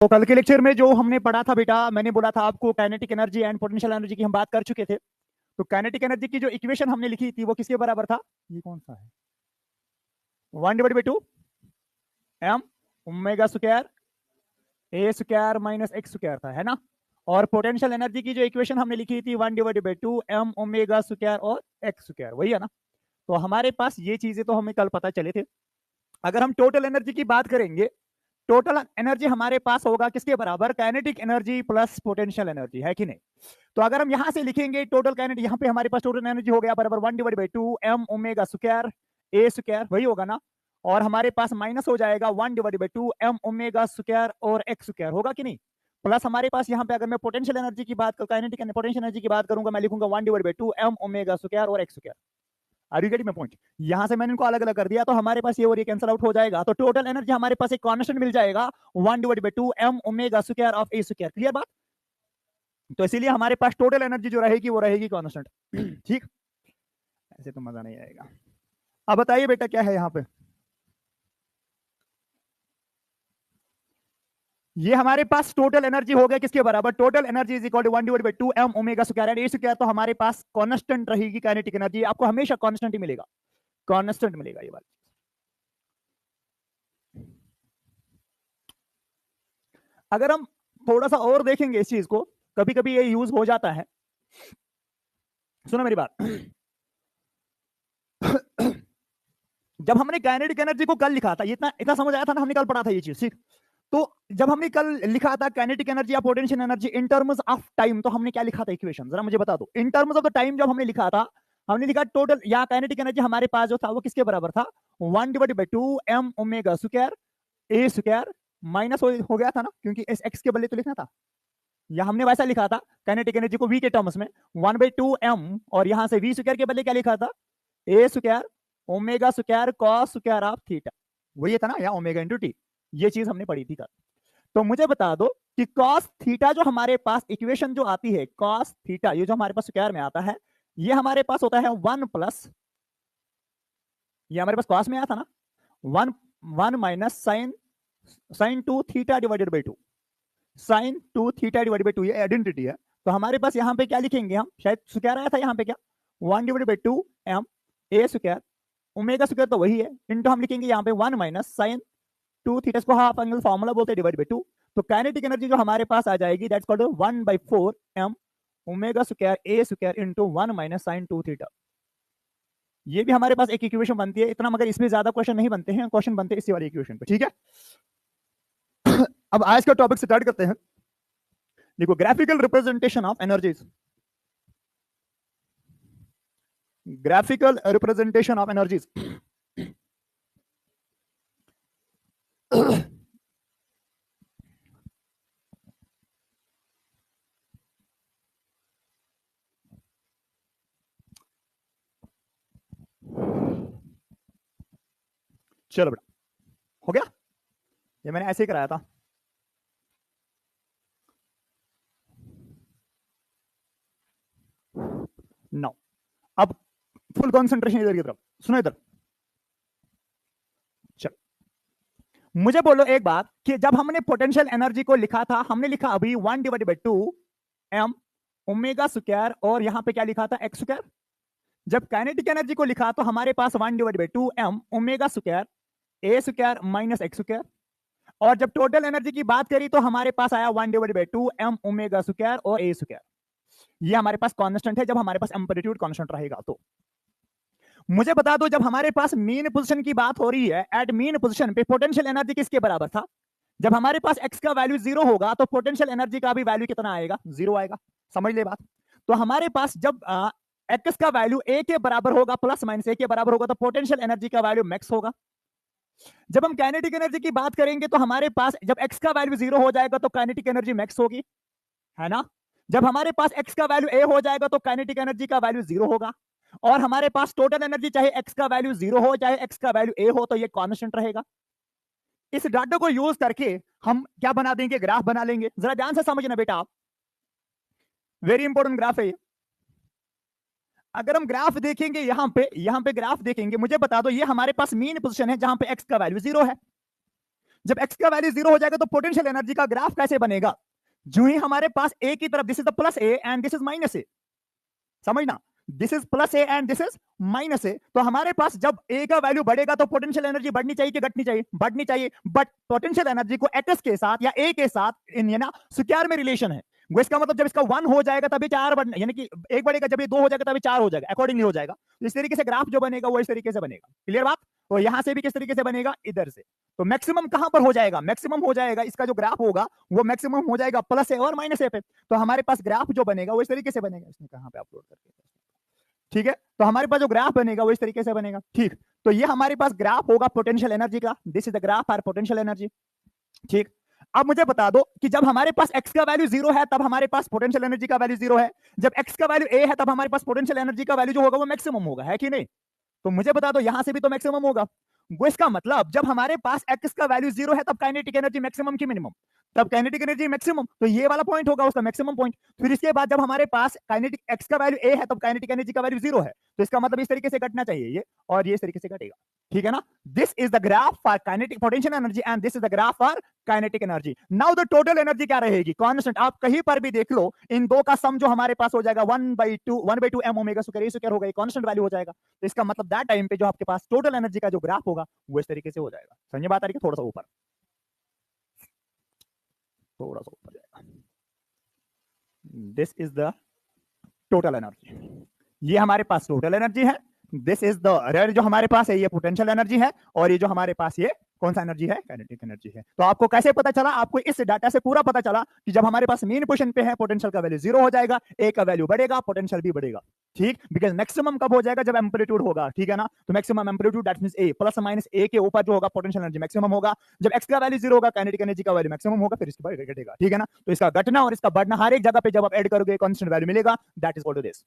तो कल के लेक्चर में जो हमने पढ़ा था बेटा, मैंने बोला था आपको kinetic energy and potential energy की हम बात कर चुके थे। तो काइनेटिक एनर्जी की जो इक्वेशन हमने लिखी थी वो किसके बराबर था? ये कौन सा है? 1/2 M omega square A square minus x square था, है ना। और पोटेंशियल एनर्जी की जो इक्वेशन हमने लिखी थी 1/2 एम ओमेगा स्क्वायर और एक्स स्क्वायर, वही है ना। तो हमारे पास ये चीजें तो हमें कल पता चले थे। अगर हम टोटल एनर्जी की बात करेंगे, टोटल एनर्जी हमारे पास होगा किसके बराबर? Kinetic energy plus potential energy, है कि नहीं। तो अगर हम यहां से लिखेंगे टोटल काइनेटिक, यहां पे हमारे पास टोटल एनर्जी हो गया बराबर 1/2 M omega square A square, वही होगा ना। और हमारे पास माइनस हो जाएगा 1/2 एम ओमेगा स्क्वायर और एक्स स्क्वायर, होगा कि नहीं। प्लस हमारे पास यहाँ पे अगर मैं पोटेंशियल एनर्जी की बात करूँ, काइनेटिक पोटेंशियल एनर्जी की बात करूंगा, मैं लिखूंगा 1/2 एम ओमेगा स्क्वायर और X square. Are you getting my point? यहां से मैंने इनको अलग अलग कर दिया तो हमारे पास ये और ये कैंसिल आउट हो जाएगा। तो टोटल एनर्जी हमारे पास एक कांस्टेंट मिल जाएगा 1/2 M omega square of A square. Clear बात? तो इसीलिए हमारे पास टोटल एनर्जी जो रहेगी वो रहेगी कांस्टेंट। ठीक, ऐसे तो मजा नहीं आएगा। अब बताइए बेटा क्या है यहाँ पे? ये हमारे पास टोटल एनर्जी हो गया किसके बराबर? Total energy is equal to 1/2 M omega square and A square. तो हमारे पास कांस्टेंट रहेगी काइनेटिक एनर्जी, आपको हमेशा कांस्टेंट ही मिलेगा, कांस्टेंट मिलेगा ये बात। अगर हम थोड़ा सा और देखेंगे इस चीज को, कभी कभी ये यूज हो जाता है, सुनो मेरी बात। जब हमने काइनेटिक एनर्जी को कल लिखा था, ये इतना इतना समझ आया था ना, हमने कल पढ़ा था ये चीज, ठीक। तो जब हमने कल लिखा था काइनेटिक एनर्जी या potential energy in terms of time, तो हमने क्या लिखा था इक्वेशन, जरा मुझे बता दो। In terms of the time जब हमने लिखा था, हमने लिखा टोटल या काइनेटिक एनर्जी हमारे पास जो था वो किसके बराबर था? 1/2 M omega square A square minus हो गया था ना, क्योंकि इस एक्स के बदले तो लिखना था, या हमने वैसा लिखा था काइनेटिक एनर्जी को वी के टर्म्स में 1/2 एम, और यहां से वी स्क्वायर के बदले क्या लिखा था? A square omega square cos square of theta, वही था ना, या ओमेगा इंटू टी। ये चीज हमने पढ़ी थी कल। तो मुझे बता दो कि कॉस थीटा जो हमारे पास इक्वेशन जो आती है, कॉस थीटा, ये जो हमारे पास स्क्वायर में आता है, ये हमारे पास होता है 1 प्लस, ये हमारे पास कॉस में आया था ना, 1 minus sine 2 theta divided by 2, sine 2 theta divided by 2, ये आइडेंटिटी है। तो हमारे पास यहाँ पे क्या लिखेंगे हम? शायद स्क्वायर आया था यहाँ पे, क्या 1/2 M A square omega square तो वही है, इनटू हम लिखेंगे यहाँ पे 1 माइनस साइन 2 थीटा को हाफ एंगल फार्मूला बोलते हैं डिवाइड बाई 2। तो काइनेटिक एनर्जी जो हमारे पास आ जाएगी that's called 1/4 M omega square A square into 1 minus sine 2 theta. ये भी हमारे पास एक इक्वेशन बनती है इतना, मगर इसमें ज्यादा क्वेश्चन नहीं बनते हैं, क्वेश्चन बनते हैं इसी वाली इक्वेशन पे, ठीक है। अब आज का टॉपिक स्टार्ट करते हैं। देखो, graphical representation of energies, graphical representation of energies. चलो बेटा, हो गया, ये मैंने ऐसे ही कराया था। नो, अब फुल कंसंट्रेशन इधर की तरफ, सुनो इधर। चलो, मुझे बोलो एक बात कि जब हमने पोटेंशियल एनर्जी को लिखा था, हमने लिखा अभी 1/2 एम ओमेगा स्क्वायर, और यहां पे क्या लिखा था? X square. जब काइनेटिक एनर्जी को लिखा तो हमारे पास 1/2 M omega square A square minus x square, और जब टोटल एनर्जी की बात करी तो हमारे पास आया 1/2 एम ओमेगा स्क्वायर और ए स्क्वायर। ये हमारे पास कांस्टेंट है जब हमारे पास एम्पलीट्यूड कांस्टेंट रहेगा। तो मुझे बता दो, जब हमारे पास मीन पोजीशन की बात हो रही है, एट मीन पोजीशन पे पोटेंशियल एनर्जी किसके बराबर था? जब हमारे पास एक्स का वैल्यू 0 होगा तो पोटेंशियल एनर्जी का भी वैल्यू कितना आएगा? 0 आएगा। समझ ले बात। तो हमारे पास जब एक्स का वैल्यू ए के बराबर होगा, प्लस माइनस ए के बराबर होगा, तो पोटेंशियल एनर्जी का वैल्यू मैक्स होगा। जब हम काइनेटिक एनर्जी की बात करेंगे तो हमारे पास जब एक्स का वैल्यू 0 हो जाएगा तो काइनेटिक एनर्जी मैक्स होगी, है ना। जब हमारे पास एक्स का वैल्यू ए हो जाएगा तो काइनेटिक एनर्जी का वैल्यू 0 होगा, और हमारे पास टोटल एनर्जी चाहे एक्स का वैल्यू 0 हो चाहे एक्स का वैल्यू ए हो तो ये कांस्टेंट रहेगा। इस डाटा को यूज करके हम क्या बना देंगे? ग्राफ बना लेंगे। जरा ध्यान से समझना बेटा, आप वेरी इंपॉर्टेंट ग्राफ है ये। अगर हम ग्राफ देखेंगे यहां पे ग्राफ देखेंगे, मुझे बता दो ये हमारे पास मीन पोजीशन है जहां पे एक्स का वैल्यू 0 है। जब x का वैल्यू 0 हो जाएगा तो पोटेंशियल एनर्जी का ग्राफ कैसे बनेगा? जो ही हमारे पास a की तरफ, this is the plus a and this is minus a, समझना, this is plus A and this is minus A. तो हमारे पास जब ए का वैल्यू बढ़ेगा तो पोटेंशियल एनर्जी बढ़नी चाहिए कि घटनी चाहिए? बढ़नी चाहिए। बट पोटेंशियल एनर्जी को एटस के साथ या ए के साथ इन ना स्क्वायर में रिलेशन है। वो इसका मतलब जब इसका 1 हो जाएगा तभी 4 बढ़ना, यानी कि एक बढ़ेगा, जब ये 2 हो जाएगा तभी 4 हो जाएगा, अकॉर्डिंगली हो जाएगा। तो इस तरीके से ग्राफ जो बनेगा वो इस तरीके से बनेगा। क्लियर बात? तो यहां से भी किस तरीके से बनेगा? इधर से। तो मैक्सिमम कहां पर हो जाएगा? मैक्सिमम हो जाएगा, इसका जो ग्राफ होगा वो मैक्सिमम हो जाएगा प्लस ए और माइनस ए पे। तो हमारे पास ग्राफ जो बनेगा वो इस तरीके से बनेगा। इसने कहां पे अपलोड करके, ठीक है? तो हमारे पास जो ग्राफ बनेगा वो इस तरीके से बनेगा। ठीक, तो ये हमारे पास ग्राफ होगा पोटेंशियल एनर्जी का। This is the graph for potential energy. ठीक, अब मुझे बता दो कि जब हमारे पास x का वैल्यू 0 है तब हमारे पास पोटेंशियल एनर्जी का वैल्यू 0 है। जब x का वैल्यू a है तब हमारे पास पोटेंशियल एनर्जी का वैल्यू जो होगा वो मैक्सिमम होगा, है कि नहीं? तो मुझे बता दो यहां से भी तो मैक्सिमम होगा। वो इसका मतलब जब हमारे पास x का वैल्यू 0 है तब काइनेटिक एनर्जी मैक्सिमम की मिनिमम, तब काइनेटिक एनर्जी मैक्सिमम। तो ये वाला पॉइंट होगा उसका मैक्सिमम पॉइंट। फिर इसके बाद जब हमारे पास काइनेटिक x का वैल्यू a है तब काइनेटिक एनर्जी का वैल्यू 0 है। तो इसका मतलब इस तरीके से घटना चाहिए ये, और ये इस तरीके से घटेगा। ठीक है ना? This is the graph for kinetic potential energy and this is the graph for kinetic energy. Now the total energy क्या रहेगी? कांस्टेंट। आप कहीं पर भी देख लो, इन दो का सम जो हमारे पास हो जाएगा 1/2 m omega square, A square होगा, कांस्टेंट वैल्यू हो जाएगा। तो इसका मतलब दैट टाइम पे जो आपके पास टोटल एनर्जी का जो ग्राफ होगा वो इस तरीके से हो जाएगा। समझ बात आ रही है? थोड़ा सा ऊपर, थोड़ा सा ऊपर जाएगा। This is the total energy. ये हमारे पास टोटल एनर्जी है। दिस इज द जो हमारे पास है ये पोटेंशियल एनर्जी है, और ये जो हमारे पास ये कौन सा एनर्जी है? काइनेटिक एनर्जी है। तो आपको कैसे पता चला? आपको इस डाटा से पूरा पता चला कि जब हमारे पास मेन पोजीशन पे है पोटेंशियल का वैल्यू 0 हो जाएगा, ए का वैल्यू बढ़ेगा, पोटेंशियल भी बढ़ेगा। ठीक, बिकॉज मैक्सिमम कब हो जाएगा? जब एम्पलीट्यूड होगा। ठीक है ना? तो maximum amplitude that means A plus minus A के ऊपर जो होगा पोटेंशियल एनर्जी मैक्सिमम होगा। जब एक्स का वैल्यू 0 होगा काइनेटिक एनर्जी का वैल्यू मैक्सिमम होगा, फिर इसके बाद घटेगा। ठीक है ना? तो इसका घटना और इसका बढ़ना हर एक जगह पे जब आप ऐड करोगे कांस्टेंट वैल्यू मिलेगा। That is equal to this.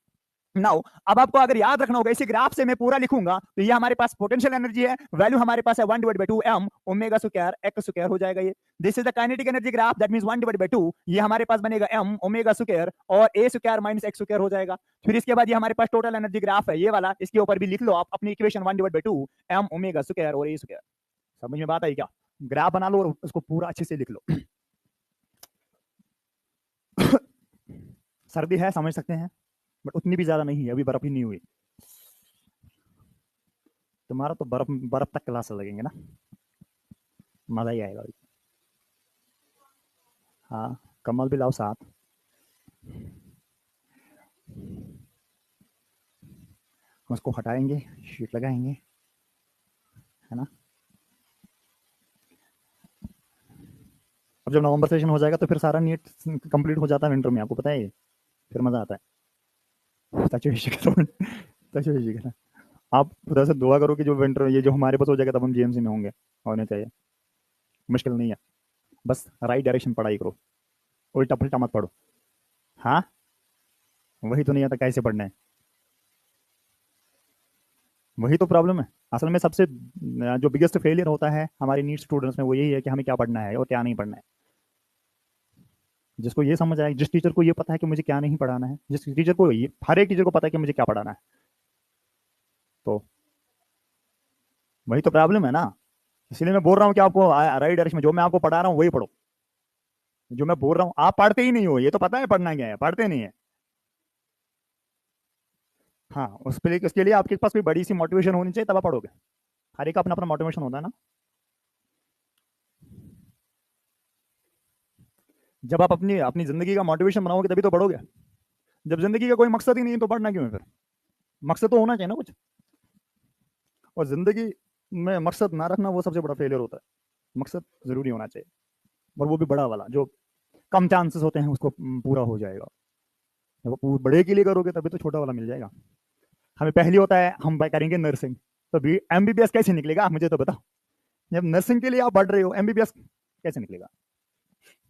Now अब आपको अगर याद रखना होगा, इसी ग्राफ से मैं पूरा लिखूंगा तो ये हमारे पास पोटेंशियल एनर्जी है, वैल्यू हमारे पास है 1/2 m omega square x square हो जाएगा ये। This is the kinetic energy graph, that means 1/2, ये हमारे पास बनेगा m ओमेगा स्क्वायर और a square minus x square हो जाएगा। फिर इसके बाद ये हमारे पास टोटल एनर्जी ग्राफ है ये वाला, इसके ऊपर भी लिख लो आप अपनी इक्वेशन 1/2 m ओमेगा स्क्वायर और a स्क्वायर। समझ में बात आई क्या? ग्राफ बना लो और उसको पूरा अच्छे से लिख लो। सर्दी है समझ सकते हैं, बट उतनी भी ज्यादा नहीं है, अभी बर्फ ही नहीं हुई। तुम्हारा तो बर्फ बर्फ तक क्लास लगेंगे ना, मजा ही आएगा। हाँ, कमल भी लाओ साथ। हम उसको हटाएंगे, शीट लगाएंगे, है ना? अब जब नवंबर सेशन हो जाएगा तो फिर सारा नीट कंप्लीट हो जाता है विंटर में, आपको पता है ये, फिर मजा आता है। आप खुदा से दुआ करो कि जो विंटर ये जो हमारे पास हो जाएगा तब हम जीएमसी में होंगे, होने चाहिए। मुश्किल नहीं है, बस राइट डायरेक्शन पढ़ाई करो, उल्टा पुल्टा मत पढ़ो। हाँ, वही तो नहीं आता कैसे पढ़ना है, वही तो प्रॉब्लम है। असल में सबसे जो बिगेस्ट फेलियर होता है हमारे नीट स्टूडेंट्स में वो यही है कि हमें क्या पढ़ना है और क्या नहीं पढ़ना है। जिसको ये समझ आए, जिस टीचर को ये पता है कि मुझे क्या नहीं पढ़ाना है, जिस टीचर को ये, हर एक टीचर को पता है कि मुझे क्या पढ़ाना है, तो वही तो प्रॉब्लम है ना। इसलिए मैं बोल रहा हूँ कि आपको राइट डायरेक्शन में जो मैं आपको पढ़ा रहा हूँ वही पढ़ो। जो मैं बोल रहा हूँ आप पढ़ते ही नहीं हो, ये तो पता है पढ़ना क्या है, पढ़ते नहीं है। हाँ, उसके लिए आपके पास कोई बड़ी सी मोटिवेशन होनी चाहिए तब आप पढ़ोगे। हर एक का अपना अपना मोटिवेशन होता है ना। जब आप अपनी अपनी जिंदगी का मोटिवेशन बनाओगे तभी तो पढ़ोगे। जब जिंदगी का कोई मकसद ही नहीं है तो पढ़ना क्यों है फिर? मकसद तो होना चाहिए ना कुछ, और जिंदगी में मकसद ना रखना वो सबसे बड़ा फेलियर होता है। मकसद जरूरी होना चाहिए, और वो भी बड़ा वाला जो कम चांसेस होते हैं उसको पूरा हो जाएगा। जब वो बड़े के लिए करोगे तभी तो छोटा वाला मिल जाएगा। हमें पहली होता है हम करेंगे नर्सिंग, तो भी एमबीबीएस कैसे निकलेगा मुझे तो बताओ। जब नर्सिंग के लिए आप पढ़ रहे हो एमबीबीएस कैसे निकलेगा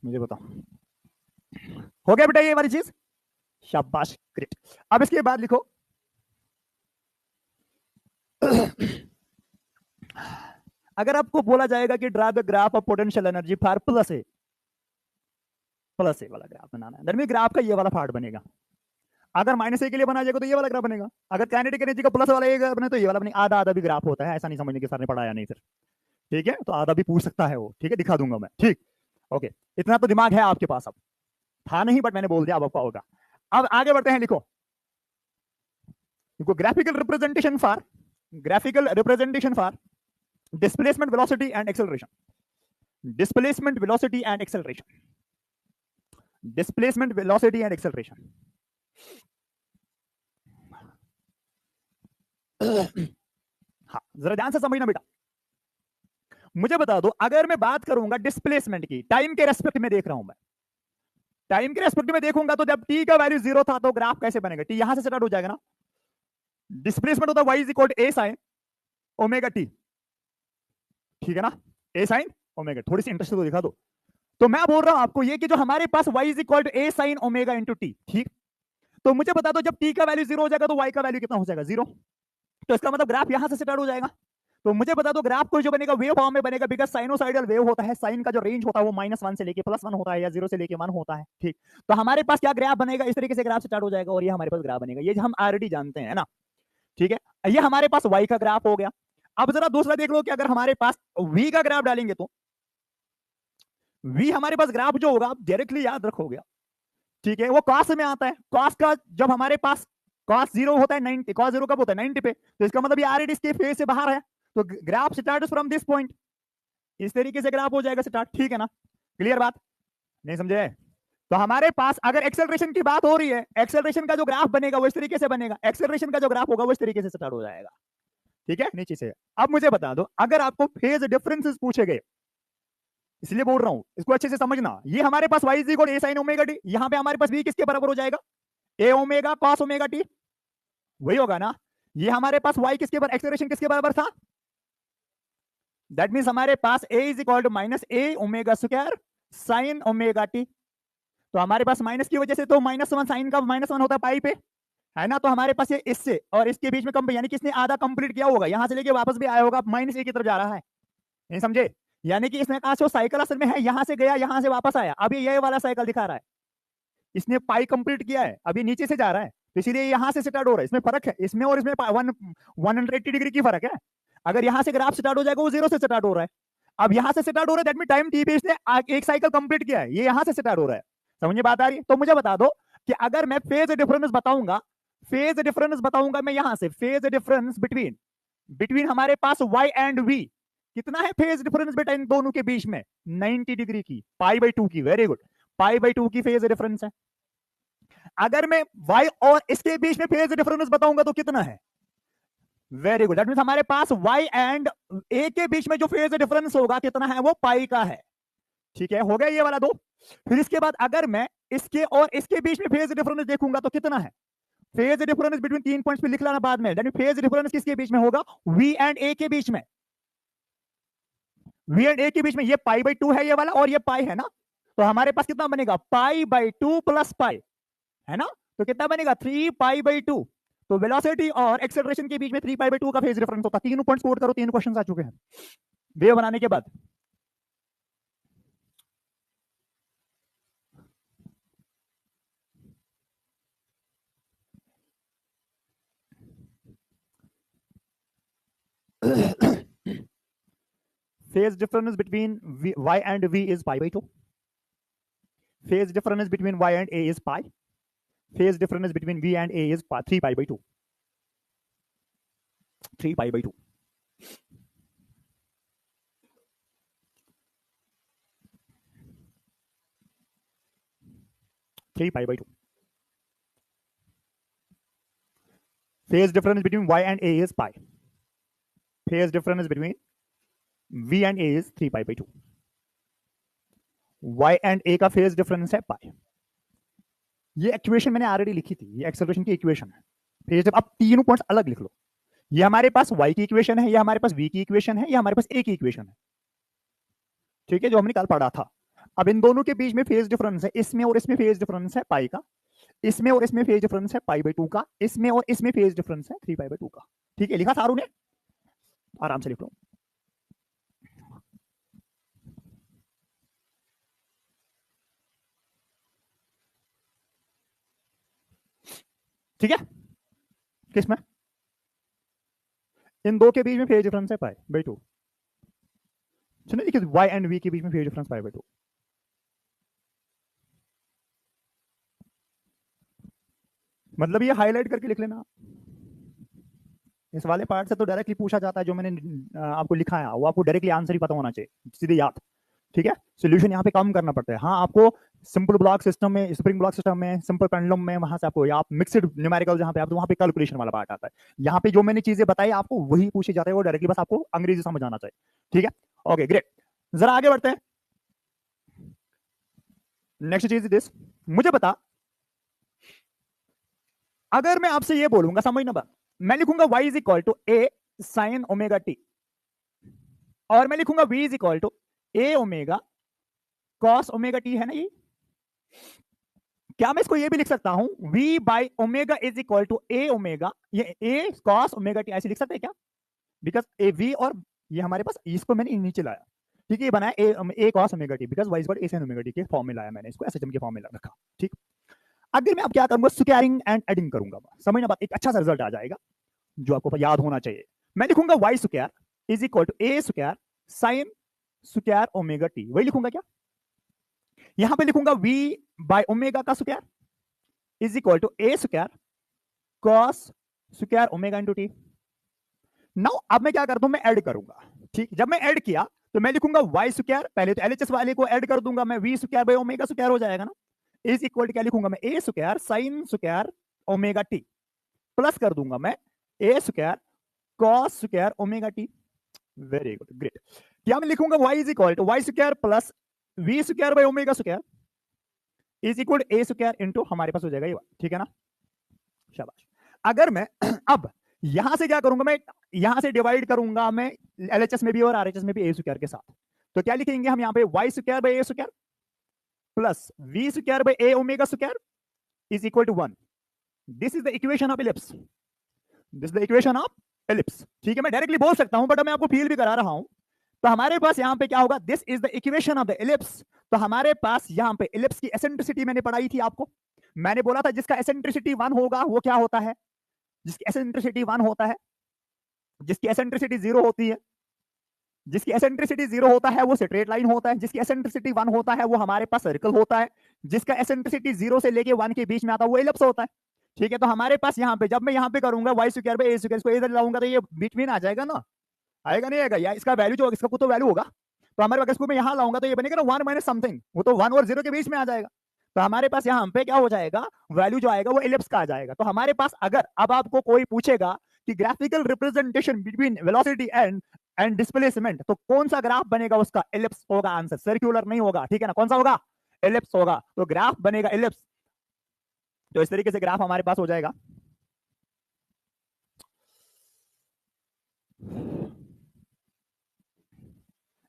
मुझे बताओ। हो गया बेटा ये वाली चीज, शाबाश, ग्रेट। अब इसके बाद लिखो अगर आपको बोला जाएगा कि draw the graph of potential energy for plus A वाला ग्राफ बनाना है, दैट मींस ग्राफ का ये वाला पार्ट बनेगा। अगर माइनस ए के लिए बना जाएगा तो ये वाला ग्राफ बनेगा। अगर काइनेटिक एनर्जी का प्लस वाला ए बने तो ये वाला बनेगा। आधा आधा भी ग्राफ होता है, ऐसा नहीं समझने के सर ने पढ़ाया नहीं। फिर ठीक है, तो आधा भी पूछ सकता है वो, ठीक है, दिखा दूंगा मैं, ठीक। ओके, इतना तो दिमाग है आपके पास, अब था नहीं बट मैंने बोल दिया, अब आपका होगा। अब आगे बढ़ते हैं, लिखो graphical representation for displacement velocity and acceleration. Displacement velocity and acceleration, displacement velocity and acceleration. हाँ, जरा ध्यान से समझना बेटा। मुझे बता दो, अगर मैं बात करूंगा डिस्प्लेसमेंट की, टाइम के रेस्पेक्ट में देख रहा हूं मैं, टाइम के रेस्पेक्ट में देखूंगा, तो जब टी का वैल्यू 0 था तो ग्राफ कैसे बनेगा? टी यहां से स्टार्ट हो जाएगा ना, डिस्प्लेसमेंट होता y is equal to A sine omega T, ठीक है ना, ए साइन ओमेगा। थोड़ी सी इंटरेस्ट को दिखा दो। तो मैं बोल रहा हूं आपको ये कि जो हमारे पास y is equal to A sine omega into T, ठीक। तो मुझे बता दो, जब t का वैल्यू 0 हो जाएगा तो y का वैल्यू कितना हो जाएगा? 0। तो इसका मतलब ग्राफ यहां से स्टार्ट हो जाएगा। तो मुझे बता दो, ग्राफ को जो बनेगा वेव फॉर्म में बनेगा, बिकॉज साइनोसाइडल वेव होता है, साइन का जो रेंज होता है वो -1 से लेके +1 होता है, या 0 से लेके 1 होता है, ठीक। तो हमारे पास क्या ग्राफ बनेगा? इस तरीके से ग्राफ स्टार्ट हो जाएगा, और ये हमारे पास ग्राफ बनेगा, ये हम ऑलरेडी जानते हैं ना, ठीक है। ये हमारे पास y का ग्राफ हो गया। अब जरा दूसरा देख लो कि अगर हमारे पास v का ग्राफ डालेंगे तो v हमारे पास ग्राफ जो होगा, आप डायरेक्टली याद रखोगे, ठीक है, वो कॉस में आता है। कॉस का जब हमारे पास कॉस 0 होता है 90, कॉस 0 कब होता है? 90 पे। तो इसका मतलब ये ऑलरेडी इसके फेज से बाहर है, तो graph start from this point, इस तरीके से ग्राफ हो जाएगा स्टार्ट, ठीक है ना? क्लियर बात? नहीं समझे? तो हमारे पास अगर एक्सेलरेशन की बात हो रही है, एक्सेलरेशन का जो ग्राफ बनेगा वो इस तरीके से बनेगा, एक्सेलरेशन का जो ग्राफ होगा वो इस तरीके से स्टार्ट हो जाएगा, ठीक है, नीचे से। अब मुझे बता दो, अगर आपको फेज डिफरेंसेस पूछे गए, इसलिए बोल रहा हूं, इसको अच्छे से समझना, ये हमारे पास y is equal A sine omega T, यहां पे हमारे पास v किसके बराबर हो जाएगा? ए ओमेगा कॉस ओमेगा टी, वही होगा ना। ये हमारे पास y किसके बराबर, एक्सेलरेशन किसके बराबर था? दैट मींस हमारे पास a is equal to -a omega square sine omega T. तो हमारे पास माइनस की वजह से तो -1 साइन का -1 होता है पाई पे, है ना। तो हमारे पास ये इससे और इसके बीच में कम, यानी कि इसने आधा कंप्लीट किया होगा, यहां से लेके वापस भी आया होगा, -a की तरफ जा रहा है, नहीं समझे? यानी कि इसने कहा साइकिल असल में है, यहां से गया यहां से वापस आया, अभी ये वाला साइकिल दिखा रहा है, इसने पाई कंप्लीट किया है, अभी नीचे से जा रहा है, तो इसीलिए यहां से स्टार्ट हो रहा है। इसमें फर्क है, इसमें और इसमें 180 डिग्री की फर्क है। अगर यहां से ग्राफ स्टार्ट हो जाएगा, वो 0 से स्टार्ट हो रहा है, अब यहां से स्टार्ट हो रहा है, दैट मीन टाइम टी पे इसने एक साइकिल कंप्लीट किया है, ये यहां से स्टार्ट हो रहा है। समझ में बात आ रही है? तो मुझे बता दो कि अगर मैं फेज डिफरेंस बताऊंगा, फेज डिफरेंस बताऊंगा मैं यहां से, फेज डिफरेंस बिटवीन बिटवीन हमारे पास y एंड v, कितना है फेज डिफरेंस बेटा इन दोनों के बीच में? 90 डिग्री की, π/2 की, वेरी गुड, π/2 की फेज डिफरेंस है। अगर मैं y और इसके बीच में फेज डिफरेंस बताऊंगा तो कितना है? वेरी गुड, दैट मींस हमारे पास y एंड a के बीच में जो फेज डिफरेंस होगा कितना है? वो पाई का है, ठीक है, हो गया ये वाला दो। फिर इसके बाद अगर मैं इसके और इसके बीच में फेज डिफरेंस देखूंगा तो कितना है? फेज डिफरेंस बिटवीन 3 पॉइंट्स पे लिख लेना बाद में, दैट मींस फेज डिफरेंस किसके बीच में होगा? v एंड a के बीच में, v एंड a के बीच में, ये π/2 है ये वाला, और ये पाई है ना। तो हमारे पास कितना बनेगा? π/2 प्लस पाई, है ना। तो कितना बनेगा? 3π/2। तो वेलोसिटी और एक्सेलरेशन के बीच में 3π/2 का फेज डिफरेंस होता है। तीनों पॉइंट्स कोड करो, तीन क्वेश्चंस आ चुके हैं वेव बनाने के बाद। phase difference between y and v is π/2. Phase difference between y and a is pi. Phase difference between v and a is 3π/2. 3π/2. 3π/2. Phase difference between y and a is pi. Phase difference between v and a is 3π/2. y and a का phase difference है पाई। ये equation मैंने already लिखी थी, ये acceleration की equation है। Phase, अब तीनों पॉइंट्स अलग लिख लो, ये हमारे पास y की इक्वेशन है, ये हमारे पास v की इक्वेशन है, ये हमारे पास a की इक्वेशन है, ठीक है, जो हमने कल पढ़ा था। अब इन दोनों के बीच में फेज डिफरेंस है, इसमें और इसमें फेज डिफरेंस है पाई का, इसमें और इसमें फेज डिफरेंस है π/2 का, इसमें और इसमें फेज डिफरेंस है 3π/2 का, ठीक है। लिखा सारू ने, आराम से लिख लो। ठीक है, किसमें? इन दो के बीच में फेज डिफरेंस है π/2, सुनिए देखिए, y एंड v के बीच में फेज डिफरेंस पाई/2। मतलब ये हाईलाइट करके लिख लेना। इस वाले पार्ट से तो डायरेक्टली पूछा जाता है, जो मैंने आपको लिखा है वो आपको डायरेक्टली आंसर ही पता होना चाहिए, सीधे याद। ठीक है, सोल्यूशन यहाँ पे कम करना पड़ता है। हाँ, आपको सिंपल ब्लॉक सिस्टम में, स्प्रिंग ब्लॉक सिस्टम में, सिंपल पेंडुलम में, वहां से आपको आप मिक्सड न्यूमेरिकल जहाँ पे आप, तो वहाँ पे कैलकुलेशन वाला पार्ट आता है। यहाँ पे जो मैंने चीजें बताई आपको वही पूछी जाता है, वो डायरेक्टली बस आपको अंग्रेजी समझ आना चाहिए। ठीक है, ओके ग्रेट। जरा आगे बढ़ते हैं। नेक्स्ट चीज दिस, मुझे बता, अगर मैं आपसे ये बोलूंगा, समझना बात, मैं लिखूंगा y is equal to A sine omega T, और मैं लिखूंगा v is equal to A omega cos omega T, है ना ये। क्या मैं इसको ये भी लिख सकता हूं, v by omega is equal to A omega, ये ए कॉस ओमेगा टी, ऐसे लिख सकते हैं क्या? बिकॉज ए वी और ये हमारे पास, इसको मैंने नीचे लाया, ठीक है, ये बनाया A cos omega T, because y is equal to A sine omega T के फॉर्म में लाया मैंने इसको, एसएचएम के फॉर्म में रखा। ठीक, अगर मैं अब क्या करूंगा, स्क्वायरिंग एंड एडिंग करूंगा, समझना बात, एक अच्छा सा रिजल्ट आ जाएगा जो आपको याद होना चाहिए। मैं लिखूंगा y square is equal to A square sine square omega T, वही लिखूंगा क्या? यहां पे लिखूंगा v बाय ओमेगा का square is equal to A square cos square omega into T. Now अब मैं क्या करता हूं, मैं ऐड करूंगा। ठीक, जब मैं ऐड किया तो मैं लिखूंगा y स्क्वायर, पहले तो एलएचएस वाले को ऐड कर दूंगा मैं, v square by omega square हो जाएगा ना, इज इक्वल टू क्या लिखूंगा मैं, A square sine square omega T, plus कर दूंगा मैं A square cos square omega T. Very good, great. क्या मैं लिखूंगा y is equal to Y square plus V square by omega square is equal to A square into, हमारे पास हो जाएगा ये, ठीक है ना, शाबाश। अगर मैं अब यहां से क्या करूंगा, मैं यहां से डिवाइड करूंगा मैं एलएचएस में भी और आरएचएस में भी ए स्क्वायर के साथ, तो क्या लिखेंगे हम यहाँ पे, Y square by A square plus V square by A omega square is equal to 1। This is the equation of ellipse, this is the equation of ellipse. ठीक है, मैं डायरेक्टली बोल सकता हूं, बट मैं आपको फील भी करा रहा हूं। तो हमारे पास यहां पे क्या होगा, this is the equation of the ellipse. तो हमारे पास यहां पे एलिप्स की एसेंट्रिसिटी मैंने पढ़ाई थी आपको, मैंने बोला था जिसका एसेंट्रिसिटी 1 होगा वो क्या होता है, जिसकी एसेंट्रिसिटी 1 होता है, जिसकी एसेंट्रिसिटी 0 होती है, जिसकी एसेंट्रिसिटी 0 होता है वो स्ट्रेट लाइन होता है, जिसकी एसेंट्रिसिटी 1 होता है वो हमारे पास सर्कल होता है, जिसका एसेंट्रिसिटी 0 से लेके 1 के बीच में आता है वो एलिप्स होता है। ठीक है, तो हमारे पास यहाँ पे, जब मैं यहाँ पे करूंगा Y square by A square, इसको इधर लाऊंगा तो ये बीटवीन आ जाएगा ना, आएगा नहीं आएगा, या इसका वैल्यू जो इसका तो वैल्यू होगा, तो हमारे पास इसको मैं यहाँ लाऊंगा तो ये बनेगा ना 1 माइनस समथिंग, वो तो 1 और 0 के बीच में आ जाएगा। तो हमारे पास यहाँ पे क्या हो जाएगा, वैल्यू जो आएगा वो एलिप्स का आ जाएगा। तो हमारे पास अगर अब आपको कोई पूछेगा कि graphical representation between velocity and displacement, तो कौन सा ग्राफ बनेगा, उसका एलिप्स होगा आंसर, सर्कुलर नहीं होगा, ठीक है ना, कौन सा होगा, एलिप्स होगा। तो ग्राफ बनेगा एलिप्स, तो इस तरीके से ग्राफ हमारे पास हो जाएगा।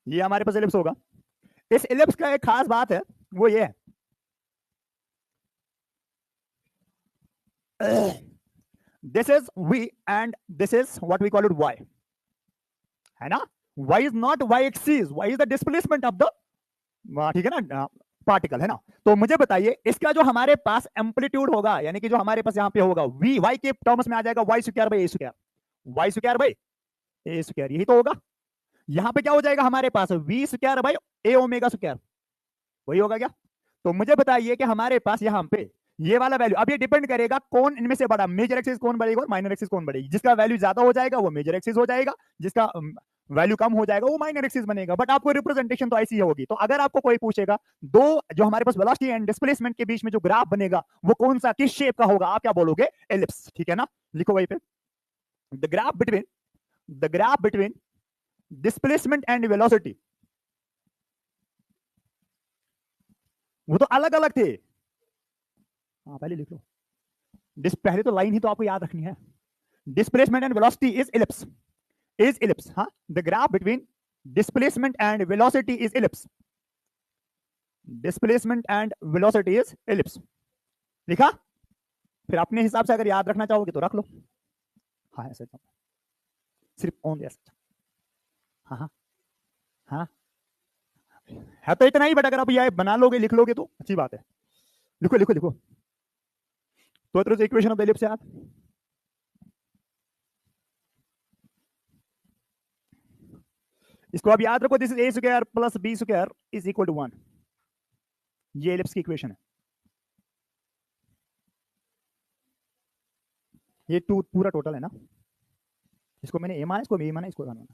ये हमारे पास एलिप्स होगा। इस एलिप्स का एक खास बात है, वो ये है, this is v and this is what we call it y, है ना, y is not y axis, y is the displacement of the, ठीक है ना, पार्टिकल, है ना। तो मुझे बताइए इसका जो हमारे पास एम्पलीट्यूड होगा, यानी कि जो हमारे पास यहाँ पे होगा v, y के टर्म्स में आ जाएगा y square by A square, y square by A square, यही तो होगा। यहाँ पे क्या हो जाएगा हमारे पास, v square by A omega square, वही होगा क्या। तो मुझे बताइए कि हमारे पास यहाँ पे ये वाला वैल्यू, अब ये डिपेंड करेगा कौन इनमें से बड़ा, मेजर एक्सिस कौन बढ़ेगा और माइनर एक्सिस कौन बढ़ेगी। जिसका वैल्यू ज्यादा हो जाएगा वो मेजर एक्सिस हो जाएगा, जिसका वैल्यू कम हो जाएगा वो माइनर एक्सिस बनेगा। बट आपको रिप्रेजेंटेशन तो ऐसी होगी। तो अगर आपको कोई पूछेगा दो जो हमारे पास वेलोसिटी एंड डिस्प्लेसमेंट के बीच में जो ग्राफ बनेगा वो कौन सा, किस शेप का होगा, आप क्या बोलोगे, एलिप्स, ठीक है ना, लिखो वहीं पे, the graph between displacement and velocity, वो तो अलग अलग थे। हाँ पहले लिख लो, पहले तो लाइन ही तो आपको याद रखनी है, displacement and velocity is ellipse, हाँ, the graph between displacement and velocity is ellipse, displacement and velocity is ellipse, लिखा। फिर अपने हिसाब से अगर याद रखना चाहोगे तो रख लो, हाँ ऐसे सिर्फ ऑन ऐसा, हाँ हाँ हाँ, है तो इतना ही, बट अगर आप ये बना लोगे, लिख लोगे तो अच्छी बात है, लिखो लिखो लिखो। तो इक्वेशन ऑफ द एलिप्स याद, इसको आप याद रखो, this is A square plus B square is equal to 1। ये एलिप्स की इक्वेशन है। ये टू पूरा टोटल है ना, इसको मैंने ए माना, इसको बी माना, इसको माना।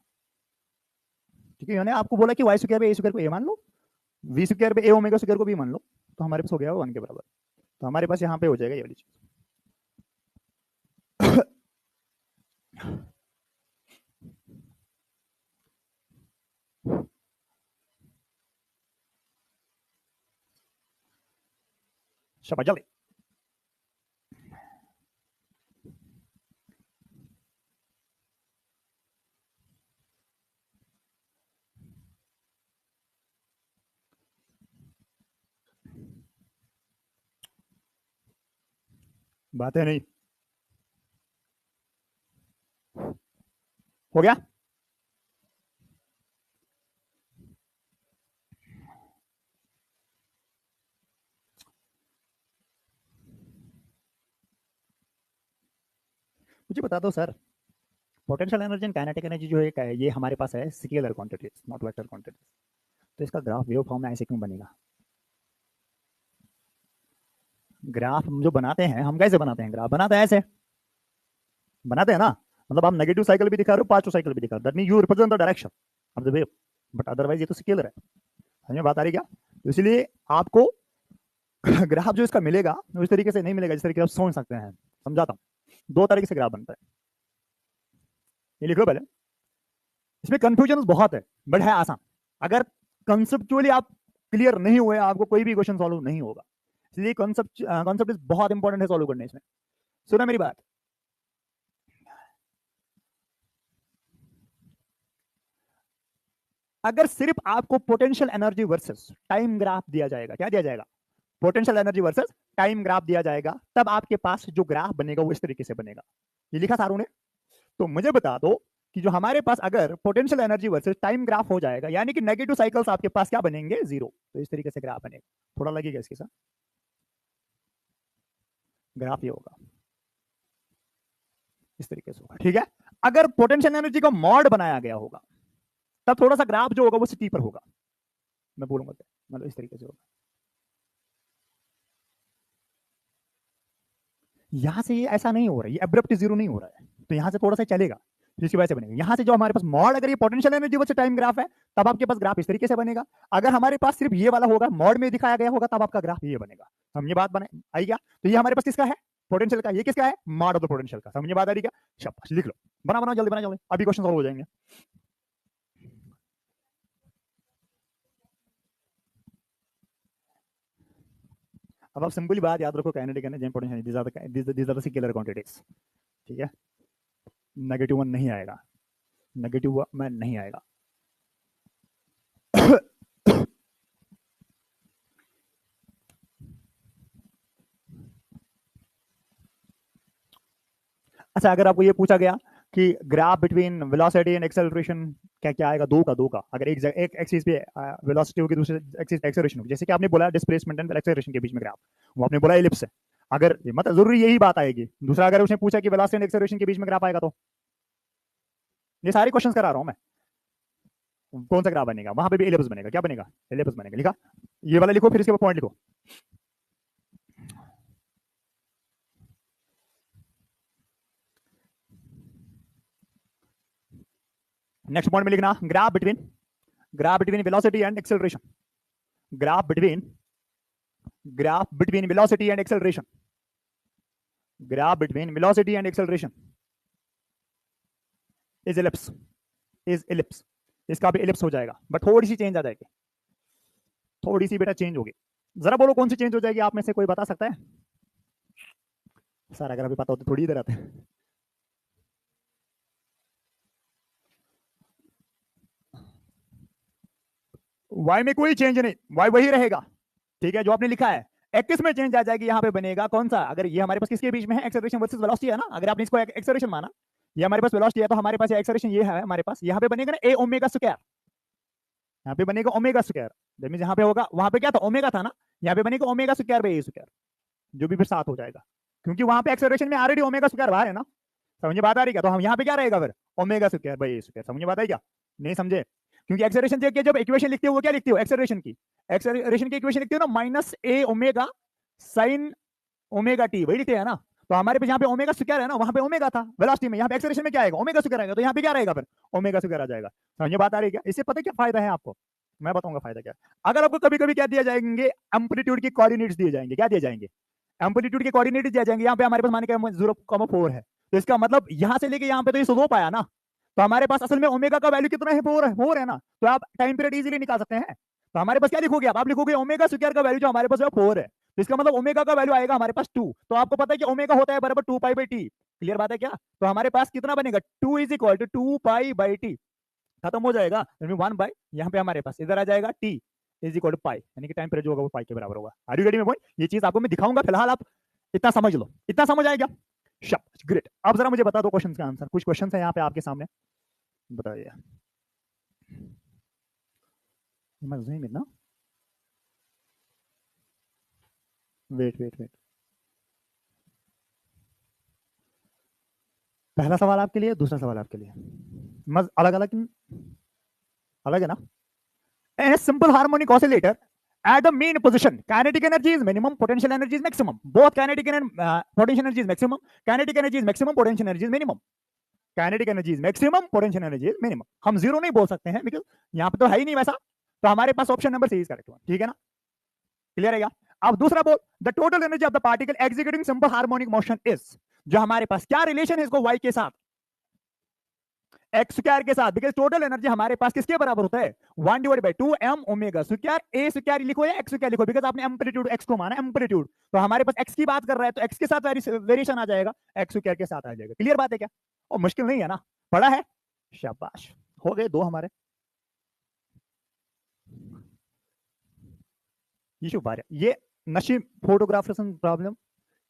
ठीक है, मैंने आपको बोला कि वाई स्क्वायर पे ए स्क्वायर को ए मान लो, वी स्क्वायर पे ए ओमेगा स्क्वायर को बी मान लो, तो हमारे पास हो गया 1 के बराबर। तो हमारे पास यहाँ पे हो जाएगा ये वाली चीज। शाबाश, जल्दी। बात है नहीं, हो गया। मुझे बता दो sir, potential energy and kinetic energy जो है ये हमारे पास है scalar quantities, not vector quantities. तो इसका ग्राफ वेव फॉर्म में ऐसे क्यों बनेगा? ग्राफ जो बनाते हैं हम कैसे बनाते हैं? ग्राफ बनाते हैं ऐसे, बनाते हैं ना। मतलब आप नेगेटिव साइकिल भी दिखा रहे हो, पॉजिटिव साइकिल भी दिखा रहे हो, that mean you represent the direction of the wave, but otherwise ये तो स्केलर है। समझ में बात आ रही क्या? तो इसलिए आपको ग्राफ जो इसका मिलेगा वो इस तरीके से नहीं मिलेगा जिस तरीके से आप सोच सकते हैं। समझाता हूँ, 2 तरीके से ग्राफ बनता है। ये लिख लो पहले, इसमें कंफ्यूजन बहुत है बट है आसान। अगर कंसेप्चुअली आप क्लियर नहीं हुए, आपको कोई भी क्वेश्चन सॉल्व नहीं होगा। इसलिए कॉन्सेप्ट इज बहुत इंपॉर्टेंट है सॉल्व करने। इसमें सुना मेरी बात, अगर सिर्फ आपको potential energy versus time graph दिया जाएगा, क्या दिया जाएगा? Potential energy versus time graph दिया जाएगा, तब आपके पास जो ग्राफ बनेगा वो इस तरीके से बनेगा। ये लिखा सारू ने। तो मुझे बता दो कि जो हमारे पास अगर potential energy versus time graph हो जाएगा, यानी कि नेगेटिव साइकिल्स आपके पास क्या बनेंगे? 0। तो इस तरीके से ग्राफ बनेगा। थोड़ा लगेगा इसके साथ, ग्राफ ये होगा, इस तरीके से होगा। ठीक है, अगर पोटेंशियल एनर्जी का मॉड बनाया गया होगा तब थोड़ा सा ग्राफ जो होगा वो स्टीपर होगा। मैं बोलूंगा क्या, मतलब इस तरीके से होगा। यहां से ये ऐसा नहीं हो रहा है, ये एब्रप्ट 0 नहीं हो रहा है, तो यहां से थोड़ा सा चलेगा, जिसकी वजह से बनेगा। यहां से जो हमारे पास मॉड, अगर ये potential energy versus time graph है तब आपके पास ग्राफ इस तरीके से बनेगा। अगर हमारे पास सिर्फ ये वाला होगा, मॉड में दिखाया गया होगा, तब आपका ग्राफ ये बनेगा। समझे बात बने आई क्या? तो ये हमारे पास किसका है? पोटेंशियल का। ये किसका है? मॉड ऑफ द पोटेंशियल का। समझे बात आ रही क्या? शाबाश, लिख लो, बना बना जल्दी, बना जल्दी, अभी क्वेश्चन सॉल्व हो जाएंगे। अब आप सिंपली बात याद रखो, kinetic energy and potential, these are the scalar quantities. ठीक है, -1 नहीं आएगा, -1 में नहीं आएगा। अच्छा, अगर आपको ये पूछा गया कि graph between velocity and acceleration क्या क्या आएगा? 2 का। अगर एक एक्सिस पे वेलोसिटी होगी, दूसरे एक्सिस पे एक्सेलरेशन होगी, जैसे कि आपने बोला डिस्प्लेसमेंट एंड एक्सेलरेशन के बीच में ग्राफ, वो आपने बोला एलिप्स है। अगर मतलब जरूरी यही बात आएगी। दूसरा, अगर उसने पूछा कि वेलोसिटी एंड एक्सेलरेशन के बीच में ग्राफ आएगा, तो ये सारे क्वेश्चन करा रहा हूं मैं, कौन सा ग्राफ बनेगा? वहां पे भी एलिप्स बनेगा। क्या बनेगा? एलिप्स बनेगा। लिखा, ये वाला लिखो, फिर इसके बाद पॉइंट लिखो। नेक्स्ट पॉइंट में लिखना, graph between velocity and acceleration. Graph between velocity and acceleration. Graph between velocity and acceleration is ellipse. इसका भी एलिप्स हो जाएगा, बट थोड़ी सी चेंज आ जाएगी, थोड़ी सी बेटा चेंज होगी। जरा बोलो कौन सी चेंज हो जाएगी? आप में से कोई बता सकता है? सर अगर अभी पता हो तो थोड़ी इधर आते हैं। वाई में कोई चेंज नहीं, वाई वही रहेगा। ठीक है, जो आपने लिखा है। 21 में चेंज आ जाएगी, यहाँ पे बनेगा कौन सा? अगर ये हमारे पास किसके बीच में है? एक्सेलरेशन वर्सेस वेलोसिटी है ना। अगर आपने इसको एक्सेलरेशन माना, ये हमारे पास वेलोसिटी है, तो हमारे पास एक्सेलरेशन ये है हमारे पास। यहाँ पे बनेगा ना ए ओमेगा स्क्वायर, यहाँ पे बनेगा ओमेगा स्क्वायर। दैट मींस यहाँ पे होगा, वहां पे क्या था? ओमेगा था ना, यहाँ पे बनेगा omega square by A square, जो भी फिर 7 हो जाएगा, क्योंकि वहां पे एक्सेलरेशन में ऑलरेडी ओमेगा स्क्वायर बाहर है ना। समझे बात आ रही क्या? तो हम यहाँ पे क्या रहेगा फिर? Omega square by A square. समझे बात आई क्या? नहीं समझे? क्योंकि एक्सेलरेशन के जब इक्वेशन लिखते हो वो क्या लिखते हो, एक्सेलरेशन की इक्वेशन लिखते हो ना, माइनस ए ओमेगा साइन ओमेगा टी, वही लिखते हैं ना। तो हमारे पे यहाँ पे ओमेगा स्क्वायर है ना, वहां पे ओमेगा था वेलोसिटी में, यहाँ पे एक्सेलरेशन में क्या आएगा, ओमेगा स्क्वायर आएगा, तो यहाँ पे क्या रहेगा फिर, ओमेगा स्क्वायर आ जाएगा। समझ बात आ रही है क्या? इससे पता क्या फायदा है आपको, मैं बताऊंगा फायदा क्या। अगर आपको कभी कभी क्या दिया जाएंगे, एम्पलीट्यूड के कोऑर्डिनेट्स दिए जाएंगे, क्या दिए जाएंगे, एम्पलीट्यूड के कोऑर्डिनेट्स दिए जाएंगे। यहाँ पे हमारे पास मान के 0,4 है, तो इसका मतलब यहाँ से लेके यहाँ पे तो ये स्लोप आया ना, तो हमारे पास असल में ओमेगा का वैल्यू कितना है, 4 है ना, तो आप टाइम पीरियड इजीली निकाल सकते हैं। तो हमारे पास क्या लिखोगे आप लिखोगे ओमेगा स्क्वायर का वैल्यू जो हमारे पास है 4 है, तो इसका मतलब ओमेगा का वैल्यू आएगा हमारे पास 2। तो आपको पता है कि ओमेगा होता है बराबर 2 पाई बाई टी, क्लियर बात है क्या? तो हमारे पास कितना बनेगा, 2 is equal to 2 pi by T, खत्म हो जाएगा। 1 बाई यहाँ पे हमारे पास इधर आ जाएगा टी इज इक्वल टू पाई, यानी कि टाइम पीरियड जो होगा वो पाई के बराबर होगा। आर यू रेडी में पॉइंट? ये चीज आपको मैं दिखाऊंगा, फिलहाल आप इतना समझ लो, इतना समझ आएगा, शाबाश ग्रेट। अब जरा मुझे बता दो क्वेश्चन का आंसर, कुछ क्वेश्चन है यहाँ पे आपके सामने, बताइए। ना वेट, पहला सवाल आपके लिए, दूसरा सवाल आपके लिए, मज अलग अलग अलग है ना। In a simple harmonic oscillator, at the mean position, kinetic energy is minimum, potential energy is maximum. Both kinetic and potential energy is maximum. Kinetic energy is maximum, potential energy is minimum. Kinetic energy is maximum, potential energy is minimum. हम zero नहीं बोल सकते हैं, because यहाँ पे तो है ही नहीं वैसा, तो हमारे पास option number C is correct, ठीक है ना, क्लियर है क्या? अब दूसरा बोल, the total energy of the particle executing simple harmonic motion is, जो हमारे पास क्या रिलेशन है इसको वाई के साथ, एक्स स्क्वायर के साथ, बिकॉज टोटल एनर्जी हमारे पास किसके बराबर होता है, 1 divide by 2 M omega square, A square लिखो या एक्स स्क्वायर लिखो, बिकॉज आपने एम्पलीट्यूड एक्स को माना एम्पलीट्यूड, तो हमारे पास एक्स की बात कर रहा है तो एक्स के साथ वेरिएशन आ जाएगा, एक्स स्क्वायर के साथ आ जाएगा। क्लियर बात है क्या? और मुश्किल नहीं है ना, पढ़ा है, शाबाश, हो गए 2 हमारे। ये नशी फोटोग्राफर्स प्रॉब्लम,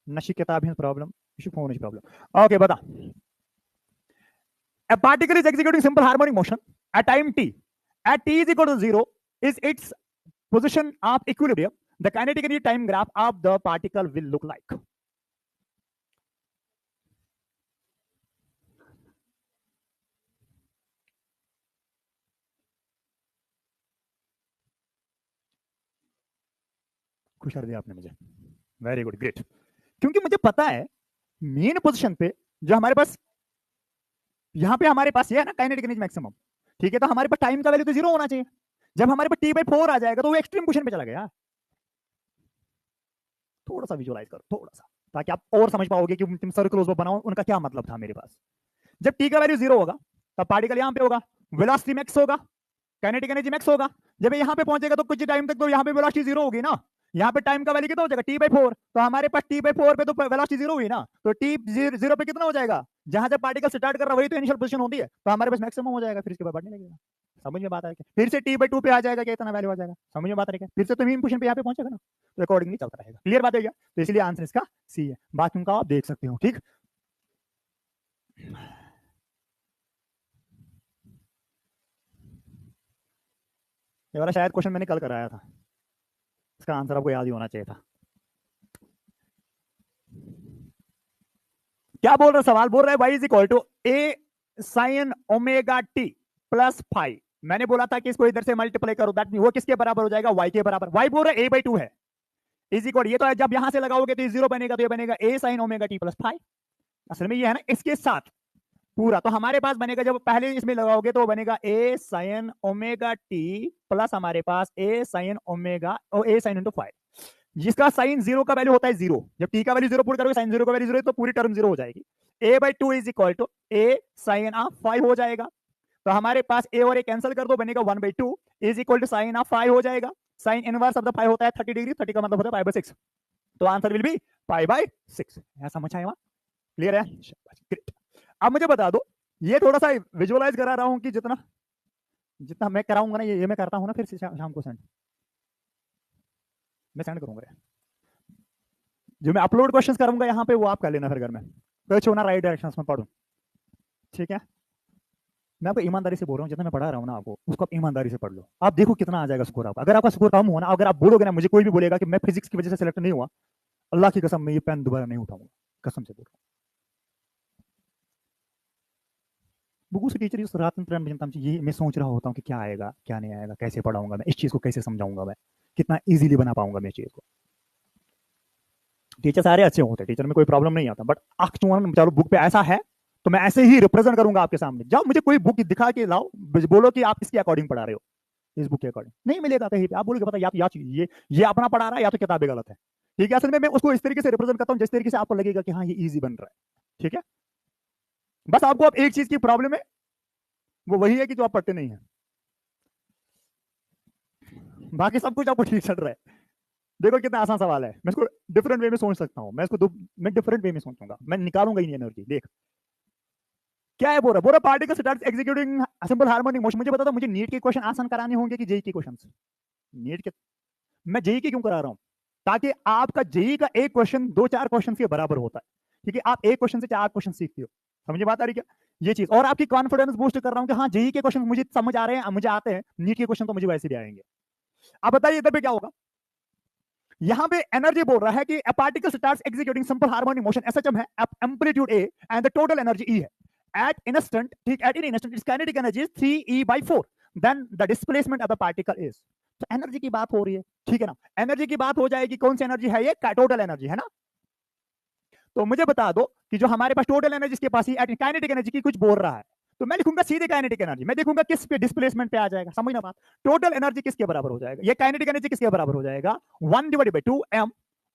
नशी किताब प्रॉब्लम, फोन प्रॉब्लम। ओके बता, a particle is executing simple harmonic motion at time t, at t is equal to 0 is its position of equilibrium, the kinetic energy time graph of the particle will look like. खुश कर दिया आपने मुझे, very good great, क्योंकि मुझे पता है main position पे जो हमारे पास यहाँ पे हमारे पास ये है ना काइनेटिक एनर्जी मैक्सिमम, ठीक है, तो हमारे पास टाइम का वैल्यू तो 0 होना चाहिए। जब हमारे पास t/4 आ जाएगा तो वो एक्सट्रीम पोजीशन पे चला गया। थोड़ा सा विजुअलाइज करो, थोड़ा सा, ताकि आप और समझ पाओगे कि तुम सर्कल्स को बनाओ उनका क्या मतलब था मेरे पास। जब t का वैल्यू 0 होगा तब पार्टिकल यहाँ पे होगा, वेलोसिटी मैक्स होगा, काइनेटिक एनर्जी मैक्स होगा। जब यहाँ पे पहुंचेगा तो कुछ टाइम तक तो यहाँ पे वेलोसिटी 0 होगी ना, यहाँ पे टाइम का वैल्यू कितना हो जाएगा, t/4, तो हमारे पास t/4 पे तो वेलोसिटी 0 हुई ना, तो t 0 पे कितना हो जाएगा, जहां से पार्टिकल स्टार्ट कर रहा है वही तो इनिशियल पोजीशन होती है, तो हमारे पास मैक्सिमम हो जाएगा, फिर इसके बाद बढ़ने लगेगा। समझ में बात आ रही है? फिर से t/2 पे आ जाएगा, क्या इतना वैल्यू आ जाएगा, समझ में बात आ रही है? फिर से तो मेन पोजीशन पे यहाँ पे पहुंचेगा ना, तो अकॉर्डिंगली चलता रहेगा। क्लियर बात है क्या? तो इसलिए आंसर इसका सी है, बाकी का आप देख सकते हो, ठीक। ये वाला शायद क्वेश्चन मैंने कल कराया था, इसका आंसर आपको याद ही होना चाहिए था। क्या बोल रहा है सवाल, बोल रहा है y is equal to A sine omega T plus five. मैंने बोला था कि इसको इधर से मल्टीप्लाई करो, दैट मीन वो किसके बराबर हो जाएगा, y के बराबर। y बोल रहा है a/2 है, इज इक्वल, ये तो है, जब यहां से लगाओगे तो 0 बनेगा, तो ये बनेगा A sine omega T plus five. असल में ये है ना इसके साथ पूरा, तो हमारे पास बनेगा, जब पहले इसमें लगाओगे तो बनेगा A sine omega T plus हमारे पास A sine omega A sine into five, जिसका साइन 0 का वैल्यू होता है 0, जब टी का वैल्यू 0 पुट करोगे साइन 0 का वैल्यू 0 तो पूरी टर्म 0 हो जाएगी। a/2 is equal to A sine of 5 हो जाएगा, तो हमारे पास ए और ए कैंसिल कर दो, बनेगा 1/2 is equal to sine of 5 हो जाएगा। साइन इनवर्स ऑफ द 5 होता है 30 डिग्री, 30 का मतलब होता है π/6, तो आंसर विल बी π/6। यहां समझ आया? क्लियर है? ग्रेट। अब मुझे बता दो, ये थोड़ा सा विजुअलाइज करा रहा हूं कि जितना जितना मैं कराऊंगा ना, ये मैं करता हूं ना, फिर शाम को सेंड मैं सेंड करूंगा, जो मैं अपलोड क्वेश्चंस करूंगा यहाँ पे वो आप कर लेना फिर घर में, कुछ होना राइट डायरेक्शंस में पढ़ो, ठीक है। मैं आपको ईमानदारी से बोल रहा हूँ, जितना मैं पढ़ा रहा हूँ ना आपको, उसको आप ईमानदारी से पढ़ लो, आप देखो कितना आ जाएगा स्कोर आपका। अगर आपका स्कोर कम हुआ ना, अगर आप बोलोगे ना, मुझे कोई भी बोलेगा कि मैं फिजिक्स की वजह से सिलेक्ट नहीं हुआ, अल्लाह की कसम मैं ये पेन दोबारा नहीं उठाऊंगा, कसम से बोल रहा हूँ। बुगू से टीचर इस रात में ये मैं सोच रहा होता हूँ कि क्या आएगा क्या नहीं आएगा, कैसे पढ़ाऊंगा मैं इस चीज को, कैसे समझाऊंगा मैं, कितना इजीली बना पाऊंगा मैं चीज को। टीचर सारे अच्छे होते हैं, टीचर में कोई प्रॉब्लम नहीं आता, बट चलो बुक पे ऐसा है तो मैं ऐसे ही रिप्रेजेंट करूंगा आपके सामने। जाओ मुझे कोई बुक दिखा के लाओ, बोलो कि आप इसके अकॉर्डिंग पढ़ा रहे हो, इस बुक के अकॉर्डिंग नहीं मिलेगा कहीं पे। आप बोलोगे पता या तो ये अपना पढ़ा रहा है या तो किताबें गलत है। ठीक है, असल में मैं उसको इस तरीके से रिप्रेजेंट करता हूँ जिस तरीके से आपको लगेगा कि हाँ ये इजी बन रहा है। ठीक है, बस आपको अब एक चीज की प्रॉब्लम है, वो वही है कि जो आप पढ़ते नहीं है, बाकी सब कुछ आपको ठीक चल रहा है। देखो कितना आसान सवाल है, मैं इसको डिफरेंट वे में सोच सकता हूँ, मैं डिफरेंट वे में सोचूंगा, मैं निकालूंगा ही नहीं एनर्जी। देख क्या है, बोरा बोरा particle starts executing simple harmonic motion. मुझे बता दो, मुझे नीट के क्वेश्चन आसान कराने होंगे कि जेई के क्वेश्चन? नीट के मैं जेई के क्यों करा रहा हूं? ताकि आपका जेई का एक क्वेश्चन 2-4 क्वेश्चन के बराबर होता है। ठीक है, आप एक क्वेश्चन से 4 क्वेश्चन सीखते हो। समझे बात आ रही क्या? ये चीज, और आपकी कॉन्फिडेंस बूस्ट कर रहा हूं कि हाँ जेई के क्वेश्चन मुझे समझ आ रहे हैं, मुझे आते हैं, नीट के क्वेश्चन तो मुझे वैसे भी आएंगे। अब बताइए इधर पे क्या होगा। यहां पे एनर्जी बोल रहा है कि a particle starts executing simple harmonic motion SHM है, amplitude A and the total energy E है at instant, ठीक, at any instant its kinetic energy is 3E/4, then the displacement of the particle is। तो energy की बात हो रही है, ठीक है ना, एनर्जी की बात हो जाएगी, कौन सी एनर्जी है ये? टोटल एनर्जी है ना। तो मुझे बता दो कि जो हमारे पास टोटल एनर्जी इसके पास ही काइनेटिक एनर्जी की कुछ बोल रहा है, तो मैं लिखूंगा सीधे काइनेटिक एनर्जी, मैं देखूंगा किस पे डिस्प्लेसमेंट पे आ जाएगा। समझ ना बात, टोटल एनर्जी किसके बराबर हो जाएगा? ये काइनेटिक एनर्जी किसके बराबर हो जाएगा? 1/2 m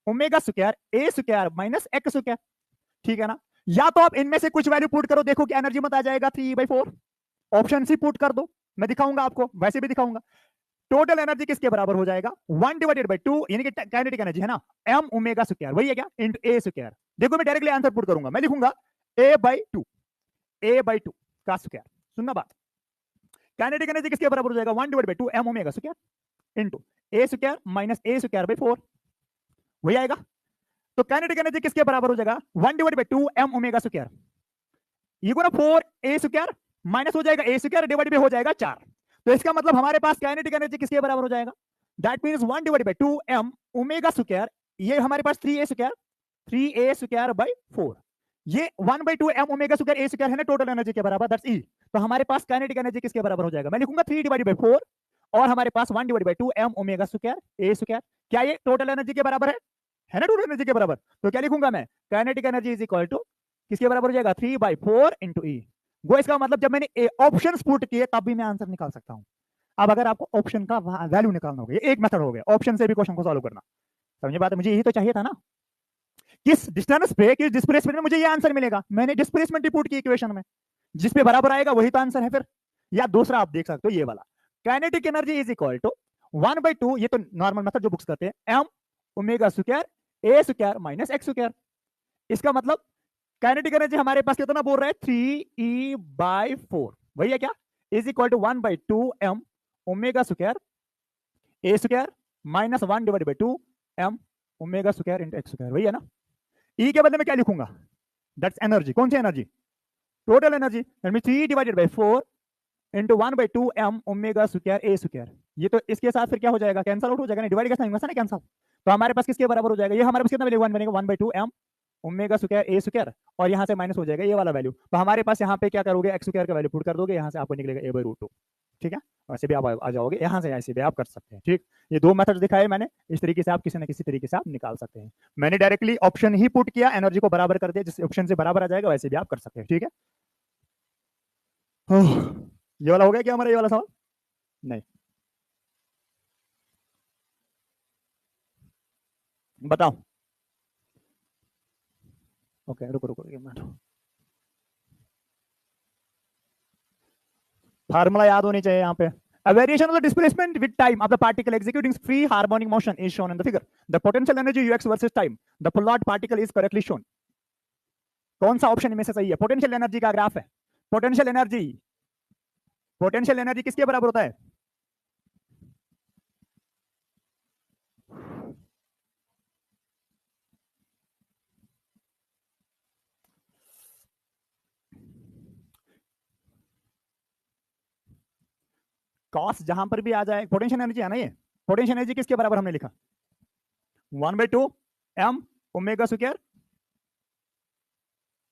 omega square A square minus x square. ठीक है ना, या तो आप इनमें से कुछ वैल्यू पुट करो, देखो कि एनर्जी मत आ जाएगा 3/4, ऑप्शन सी पुट कर दो, मैं दिखाऊंगा आपको, वैसे भी दिखाऊंगा। टोटल एनर्जी किसके बराबर हो जाएगा? 1/2 यानी कि काइनेटिक एनर्जी है ना, m ओमेगा स्क्वायर, वही है क्या, इंटू ए स्क्वायर। देखो मैं डायरेक्टली आंसर पुट करूंगा, मैं लिखूंगा a/2 का स्क्वायर। सुनना बात, काइनेटिक एनर्जी किसके बराबर हो जाएगा? 1/2 m omega square into A square minus A square by 4, वही आएगा। तो काइनेटिक एनर्जी किसके बराबर हो जाएगा? 1/2 m ओमेगा स्क्वायर, ये को ना 4 ए स्क्वायर माइनस हो जाएगा ए स्क्वायर डिवाइड बाई हो जाएगा 4। तो इसका मतलब हमारे पास काइनेटिक एनर्जी किसके बराबर हो जाएगा? That means 1/2 m omega square, ये हमारे पास 3a स्क्वायर बाई 4, ये 1/2 m omega square A square है ना टोटल एनर्जी के बराबर, दैट्स ई। तो हमारे पास काइनेटिक एनर्जी किसके बराबर हो जाएगा? मैं लिखूंगा 3/4 और हमारे पास 1/2 m omega square A square. क्या ये टोटल एनर्जी के बराबर है ना, टोटल एनर्जी के बराबर। तो क्या लिखूंगा मैं? Kinetic energy is equal to किसके बराबर हो जाएगा? 3/4 इंटू ई। वो इसका मतलब जब मैंने ऑप्शन पुट किए तब भी मैं आंसर निकाल सकता हूं। अब अगर आपको ऑप्शन का वैल्यू निकालना होगा, ये एक मेथड हो गया ऑप्शन से भी क्वेश्चन को सॉल्व करना। समझे बात? मुझे यही तो चाहिए था ना, किस डिस्टेंस पे किस डिस्प्लेसमेंट में मुझे ये आंसर मिलेगा। मैंने डिस्प्लेसमेंट रिपोर्ट की इक्वेशन में, जिस पे बराबर आएगा वही तो आंसर है फिर। या दूसरा आप देख सकते हो ये वाला, kinetic energy is equal to 1/2, ये तो नॉर्मल मेथड जो बुक्स करते हैं, m omega square A square minus x square. इसका मतलब काइनेटिक एनर्जी हमारे पास कितना बोल रहा है? 3E/4, वही है क्या, is equal to 1/2 m omega square A square minus 1/2 m omega square into X square, वही है ना। ई के बदले में क्या लिखूंगा? दैट्स एनर्जी, कौन सी energy? Total energy, that means 3/4 into 1/2 m omega square A square. ये तो इसके साथ फिर क्या हो जाएगा? कैंसिल आउट हो जाएगा ना, डिवाइड का साइन वैसा ना कैंसिल। तो हमारे पास किसके बराबर हो जाएगा? ये हमारे पास कितना बनेगा? 1 बनेगा, 1/2 m omega square A square, और यहाँ से माइनस हो जाएगा ये वाला वैल्यू। तो हमारे पास यहाँ पे क्या करोगे? एक्स स्क्वायर का वैल्यू पुट कर दोगे, यहाँ से आपको निकलेगा a/√2। ठीक है, वैसे भी आप आ जाओगे यहाँ से, ऐसे भी आप कर सकते हैं। ठीक, ये दो मेथड दिखाए मैंने, इस तरीके से आप किसी न किसी तरीके से आप निकाल सकते हैं। मैंने डायरेक्टली ऑप्शन ही पुट किया, एनर्जी को बराबर कर दिया, जिस ऑप्शन से बराबर आ जाएगा वैसे भी आप कर सकते हैं। ठीक है, ये वाला हो गया क्या हमारा ये वाला सवाल? नहीं, बताओ। ओके, रुको रुको एक मिनट, फार्मूला याद होनी चाहिए यहाँ पे। A variation of the displacement with time of the particle executing free harmonic motion is shown in the figure. The potential energy ux versus time. The pulled particle is correctly shown. कौन सा option में से सही है? Potential energy का graph है। Potential energy किसके बराबर होता है? कॉस जहां पर भी आ जाए पोटेंशियल एनर्जी है ना, ये पोटेंशियल एनर्जी किसके बराबर हमने लिखा? 1/2 m ओमेगा स्क्वायर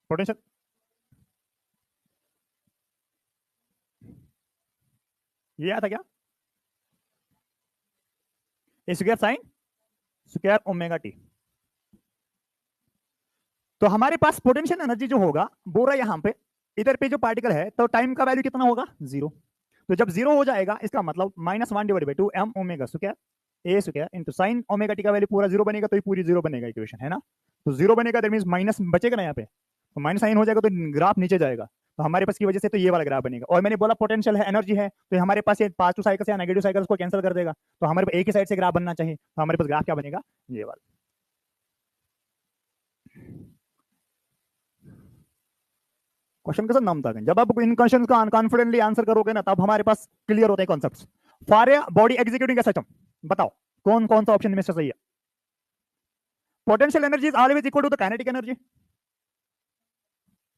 पोटेंशियल। ये आया था क्या, A square sine square omega T. तो हमारे पास पोटेंशियल एनर्जी जो होगा बोल रहा है यहाँ पे, इधर पे जो पार्टिकल है तो टाइम का वैल्यू कितना होगा, जीरो। तो जब जीरो हो जाएगा इसका मतलब -1/2 m omega square A square into sine omega T का वैल्यू पूरा जीरो बनेगा, तो ये पूरी जीरो बनेगा इक्वेशन, है ना। तो जीरो बनेगा दैट मींस माइनस बचेगा ना यहाँ पे, तो माइनस साइन हो जाएगा तो ग्राफ नीचे जाएगा, तो हमारे पास की वजह से तो ये वाला ग्राफ बनेगा। और मैंने बोला पोटेंशियल है एनर्जी है, तो हमारे पास ये पॉजिटिव साइकिल या नेगेटिव साइकिल्स को कैंसिल कर देगा, तो हमारे पास एक ही साइड से ग्राफ बनना चाहिए, तो हमारे पास ग्राफ क्या बनेगा, ये वाला। क्वेश्चन का नाम था, जब आप इन क्वेश्चन का कॉन्फिडेंटली आंसर करोगे ना तब हमारे पास क्लियर होते हैं concepts. For a body executing system, बताओ कौन कौन सा ऑप्शन में से सही है। Potential energy is always equal to the kinetic energy,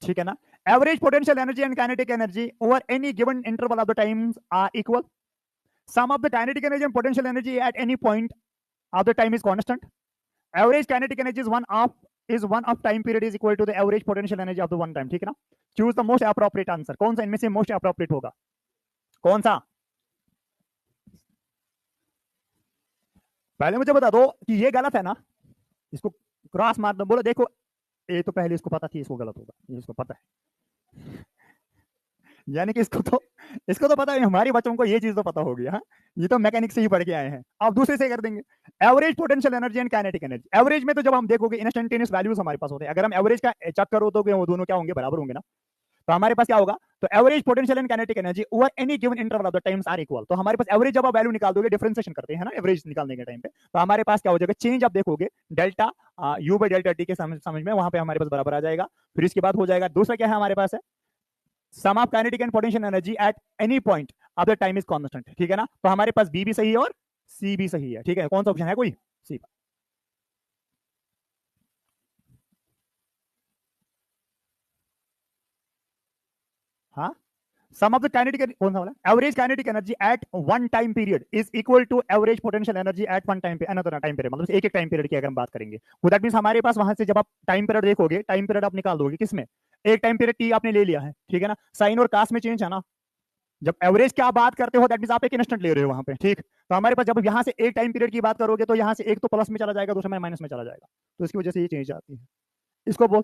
ठीक है ना। Average potential energy and kinetic energy over any given interval of the times are equal. Sum of the kinetic energy and potential energy at any point of the time is constant. Average kinetic energy is one of time period is equal to the average potential energy of the one time, ठीक है ना। Choose the most appropriate answer, कौन सा इनमें से most appropriate होगा, कौन सा। पहले मुझे बता दो कि ये गलत है ना, इसको क्रॉस मार दो, बोलो देखो ये तो पहले इसको पता थी इसको गलत होगा, ये इसको पता है। यानी कि इसको तो पता है, हमारे बच्चों को ये चीज तो पता होगी, हाँ ये तो मैकेनिक्स से ही पढ़ के आए हैं। अब दूसरे से कर देंगे, average potential energy and kinetic energy. Average में तो जब हम देखोगे इंस्टेंटेनियस वैल्यूज हमारे पास होते हैं, अगर हम एवरेज का चेक करो तो वो दोनों क्या होंगे, बराबर होंगे ना। तो हमारे पास क्या होगा, तो average potential and kinetic energy over any given interval of the times are equal. तो हमारे पास एवरेज जब आप वैल्यू निकाल दोगे, डिफरेंशिएशन करते हैं ना एवरेज निकालने के टाइम पे, तो हमारे पास क्या हो जाएगा, चेंज आप देखोगे delta U by delta T के समझ में, वहां पे हमारे पास बराबर आ जाएगा। फिर इसके बाद हो जाएगा दूसरा क्या है हमारे पास है, sum of kinetic and potential energy at any point of the time is constant, ठीक है ना। तो हमारे पास बी भी सही है और सी भी सही है, ठीक है। कौन सा ऑप्शन है, कोई सी। हाँ, सम ऑफ द काइनेटिक कौन सा वाला, average kinetic energy at one time period is equal to average potential energy at one time another time period, मतलब एक एक टाइम पीरियड की अगर हम बात करेंगे, तो दैट मींस हमारे पास वहां से जब आप टाइम पीरियड देखोगे, टाइम पीरियड आप निकाल दोगे किसमें, एक टाइम पीरियड टी आपने ले लिया है, ठीक है ना। साइन और कास में चेंज है ना, जब एवरेज की आप बात करते हो दैट मींस आप एक इंस्टेंट ले रहे हो वहां पे, ठीक। तो हमारे पास जब यहां से एक टाइम पीरियड की बात करोगे तो यहां से एक तो प्लस में चला जाएगा, दूसरा में माइनस में चला जाएगा, तो इसकी वजह से ये चेंज आती है। इसको बोल,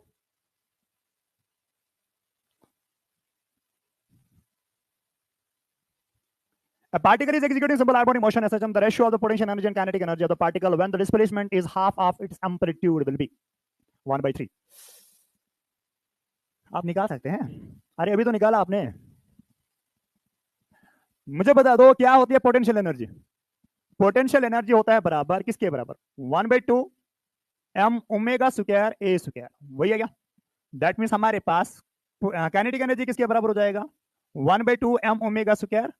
a particle is executing simple harmonic motion as such, the ratio of the potential energy and kinetic energy of the particle when the displacement is half of its amplitude will be 1/3। आप निकाल सकते हैं, अरे अभी तो निकाला आपने। मुझे बता दो क्या होती है पोटेंशियल एनर्जी। पोटेंशियल एनर्जी होता है बराबर किसके बराबर, 1/2 m omega square A square, वही है क्या। दैट मीन्स हमारे पास काइनेटिक एनर्जी किसके बराबर हो जाएगा, 1/2 m omega square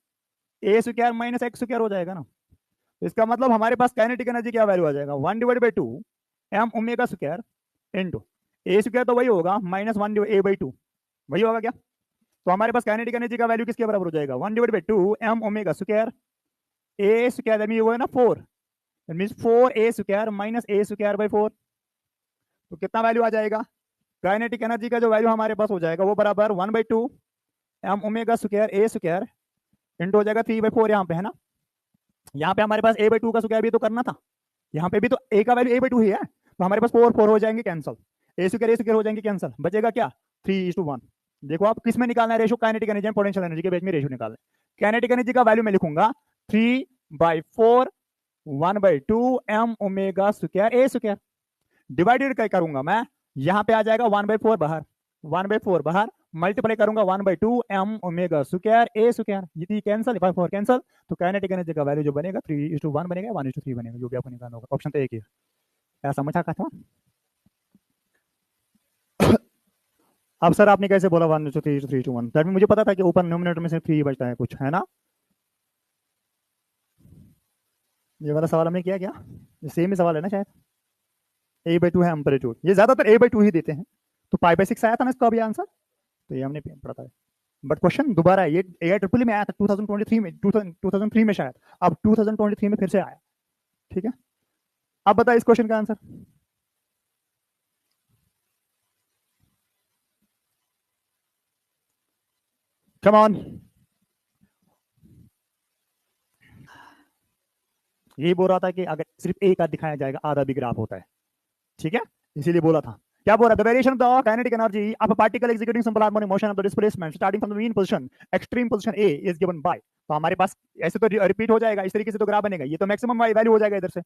A square minus x square हो जाएगा ना। इसका मतलब हमारे पास काइनेटिक एनर्जी क्या वैल्यू आ जाएगा, 1/2 m ओमेगा स्क्वायर इनटू ए स्क्वायर, तो वही होगा -1/a/2, वही होगा क्या। तो हमारे पास काइनेटिक एनर्जी का वैल्यू किसके बराबर हो जाएगा, 1/2 m omega square A square, that means वो है ना 4, that means 4a square minus a square by 4। तो कितना वैल्यू आ जाएगा, काइनेटिक एनर्जी का जो वैल्यू हमारे पास हो जाएगा वो बराबर 1/2 m omega square A square into हो जाएगा 3/4, यहाँ पे है ना। यहाँ पे हमारे पास a/2 का स्क्वायर भी तो करना था, यहाँ पे भी तो a का वैल्यू a/2 ही है, तो हमारे पास 4 हो जाएंगे कैंसल, ए स्क्वायर हो जाएंगे कैंसल, बचेगा क्या 3:1। देखो आप किस में निकालना है ratio, kinetic energy and potential energy के बीच में रेशो निकालना है। काइनेटिक एनर्जी का वैल्यू मैं लिखूंगा 3/4 1/2 m omega square A square, divided करूंगा मैं, यहाँ पे आ जाएगा 1/4 बाहर, 1/4 बाहर मल्टीप्लाई करूंगा 1/2 m omega square A square, ये कैंसिल 4 कैंसिल, तो काइनेटिक एनर्जी का वैल्यू जो बनेगा 3:1 बनेगा, 1:3 बनेगा, जो भी आपको निकालना होगा। ऑप्शन तो एक ही है, क्या समझा था। अब सर आपने कैसे बोला 1:3:1, दैट मुझे पता था कि ऊपर न्यूमरेटर में से 3 बचता है कुछ, है ना। ये वाला सवाल हमने किया क्या, सेम ही सवाल है ना शायद, a/2 है एम्पलीट्यूड, ये ज्यादातर a/2 ही देते हैं, तो π/6 आया था ना इसका अभी आंसर, तो ये हमने पढ़ा था। बट क्वेश्चन दोबारा है, ये AIEEE में आया था 2023 में, 2003 में शायद, अब 2023 में फिर से आया, ठीक है। अब बताइए इस क्वेश्चन का आंसर। कम ऑन, यही बोल रहा था कि अगर सिर्फ एक आध दिखाया जाएगा आधा भी ग्राफ होता है, ठीक है, इसीलिए बोला था। क्या बोल रहा है? The variation of the kinetic energy of a particle executing simple harmonic motion of the displacement starting from the mean position extreme position A is given by. तो हमारे पास ऐसे तो रिपीट हो जाएगा, इस तरीके से तो ग्राफ बनेगा, ये तो मैक्सिमम वैल्यू हो जाएगा इधर से,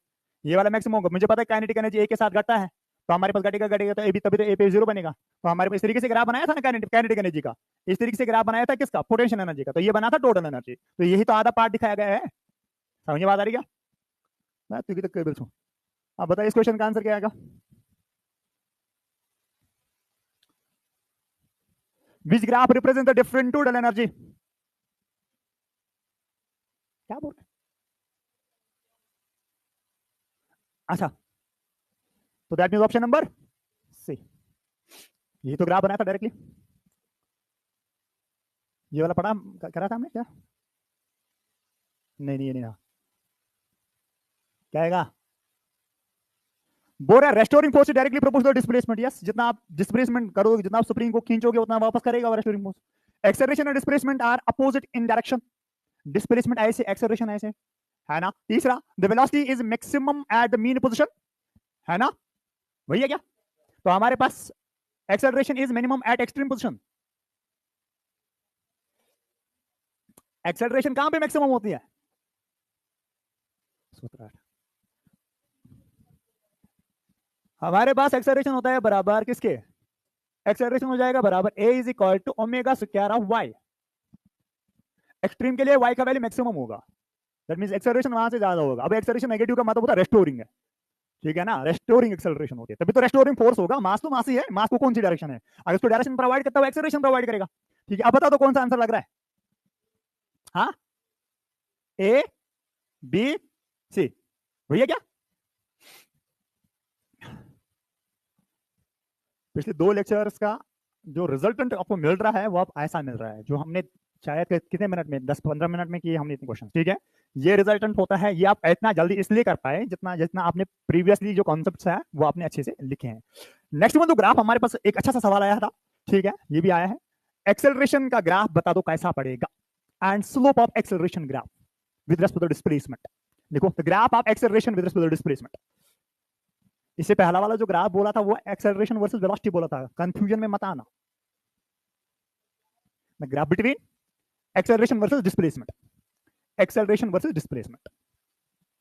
ये वाला मैक्सिमम होगा। मुझे पता है काइनेटिक एनर्जी ए के साथ घटता है, तो हमारे पास घटेगा घटेगा तो ए भी, तभी तो ए पे जीरो बनेगा। तो हमारे पास इस तरीके से ग्राफ बनाया था ना काइनेटिक एनर्जी का, इस तरीके से ग्राफ बनाया था किसका? पोटेंशियल एनर्जी का। तो ये बना था टोटल एनर्जी, तो यही तो आधा पार्ट दिखाया गया है। समझ में बात आ रही क्या? मैं तुझे तक केबल हूं। अब बताइए इस क्वेश्चन का आंसर क्या आएगा? Which graph represents the different total energy? क्या बोल रहे? अच्छा, तो that means option number C. यही तो ग्राफ बनाया था डायरेक्टली, ये वाला पढ़ा करा था हमने क्या? नहीं नहीं, ये नहीं था। क्या आएगा? बोल रहा है restoring force directly proportional displacement. Yes, जितना आप डिस्प्लेसमेंट करोगे, जितना आप स्प्रिंग को खींचोगे, उतना वापस करेगा रेस्टोरिंग फोर्स। एक्सेलरेशन और displacement are opposite in direction. Displacement ऐसे, एक्सेलरेशन ऐसे, है ना। तीसरा, the velocity is maximum at the mean position, है ना, वही है क्या? तो हमारे पास acceleration is minimum at extreme position. Acceleration कहां पे मैक्सिमम होती है? हमारे पास एक्सेलरेशन होता है बराबर किसके? एक्सेलरेशन हो जाएगा बराबर a is equal to omega square of y। Extreme के लिए y का वैल्यू मैक्सिमम होगा, दैट मींस एक्सेलरेशन वहां से ज्यादा होगा। अब एक्सेलरेशन नेगेटिव का मतलब होता है रेस्टोरिंग है, ठीक है ना, रेस्टोरिंग एक्सेलरेशन होती है, तभी तो रेस्टोरिंग फोर्स होगा। मास तो मास ही है, मास को कौन सी डायरेक्शन है, अगर उसको डायरेक्शन प्रोवाइड करता है एक्सेलरेशन प्रोवाइड करेगा। ठीक है, अब बता दो कौन सा आंसर लग रहा है? हाँ, ए बी सी, भैया क्या? पिछले 2 लेक्चर्स का जो रिजल्टेंट आपको मिल रहा है वो आप ऐसा मिल रहा है, जो हमने शायद कितने मिनट में, 10-15 मिनट में किए हमने इतने क्वेश्चन, ठीक है। ये रिजल्टेंट होता है, ये आप इतना जल्दी इसलिए कर पाए जितना जितना आपने प्रीवियसली जो कॉन्सेप्ट्स है वो आपने अच्छे से लिखे हैं। नेक्स्ट वन, तो ग्राफ हमारे पास एक अच्छा सा सवाल आया था, ठीक है, ये भी आया है। एक्सेलरेशन का ग्राफ बता दो कैसा पड़ेगा and slope of acceleration graph with respect to displacement. देखो, the graph of acceleration with respect to displacement. इससे पहला वाला जो ग्राफ बोला था वो एक्सेलरेशन वर्सेस वेलोसिटी बोला था, कंफ्यूजन में मत आना। The graph between acceleration versus displacement, acceleration versus displacement,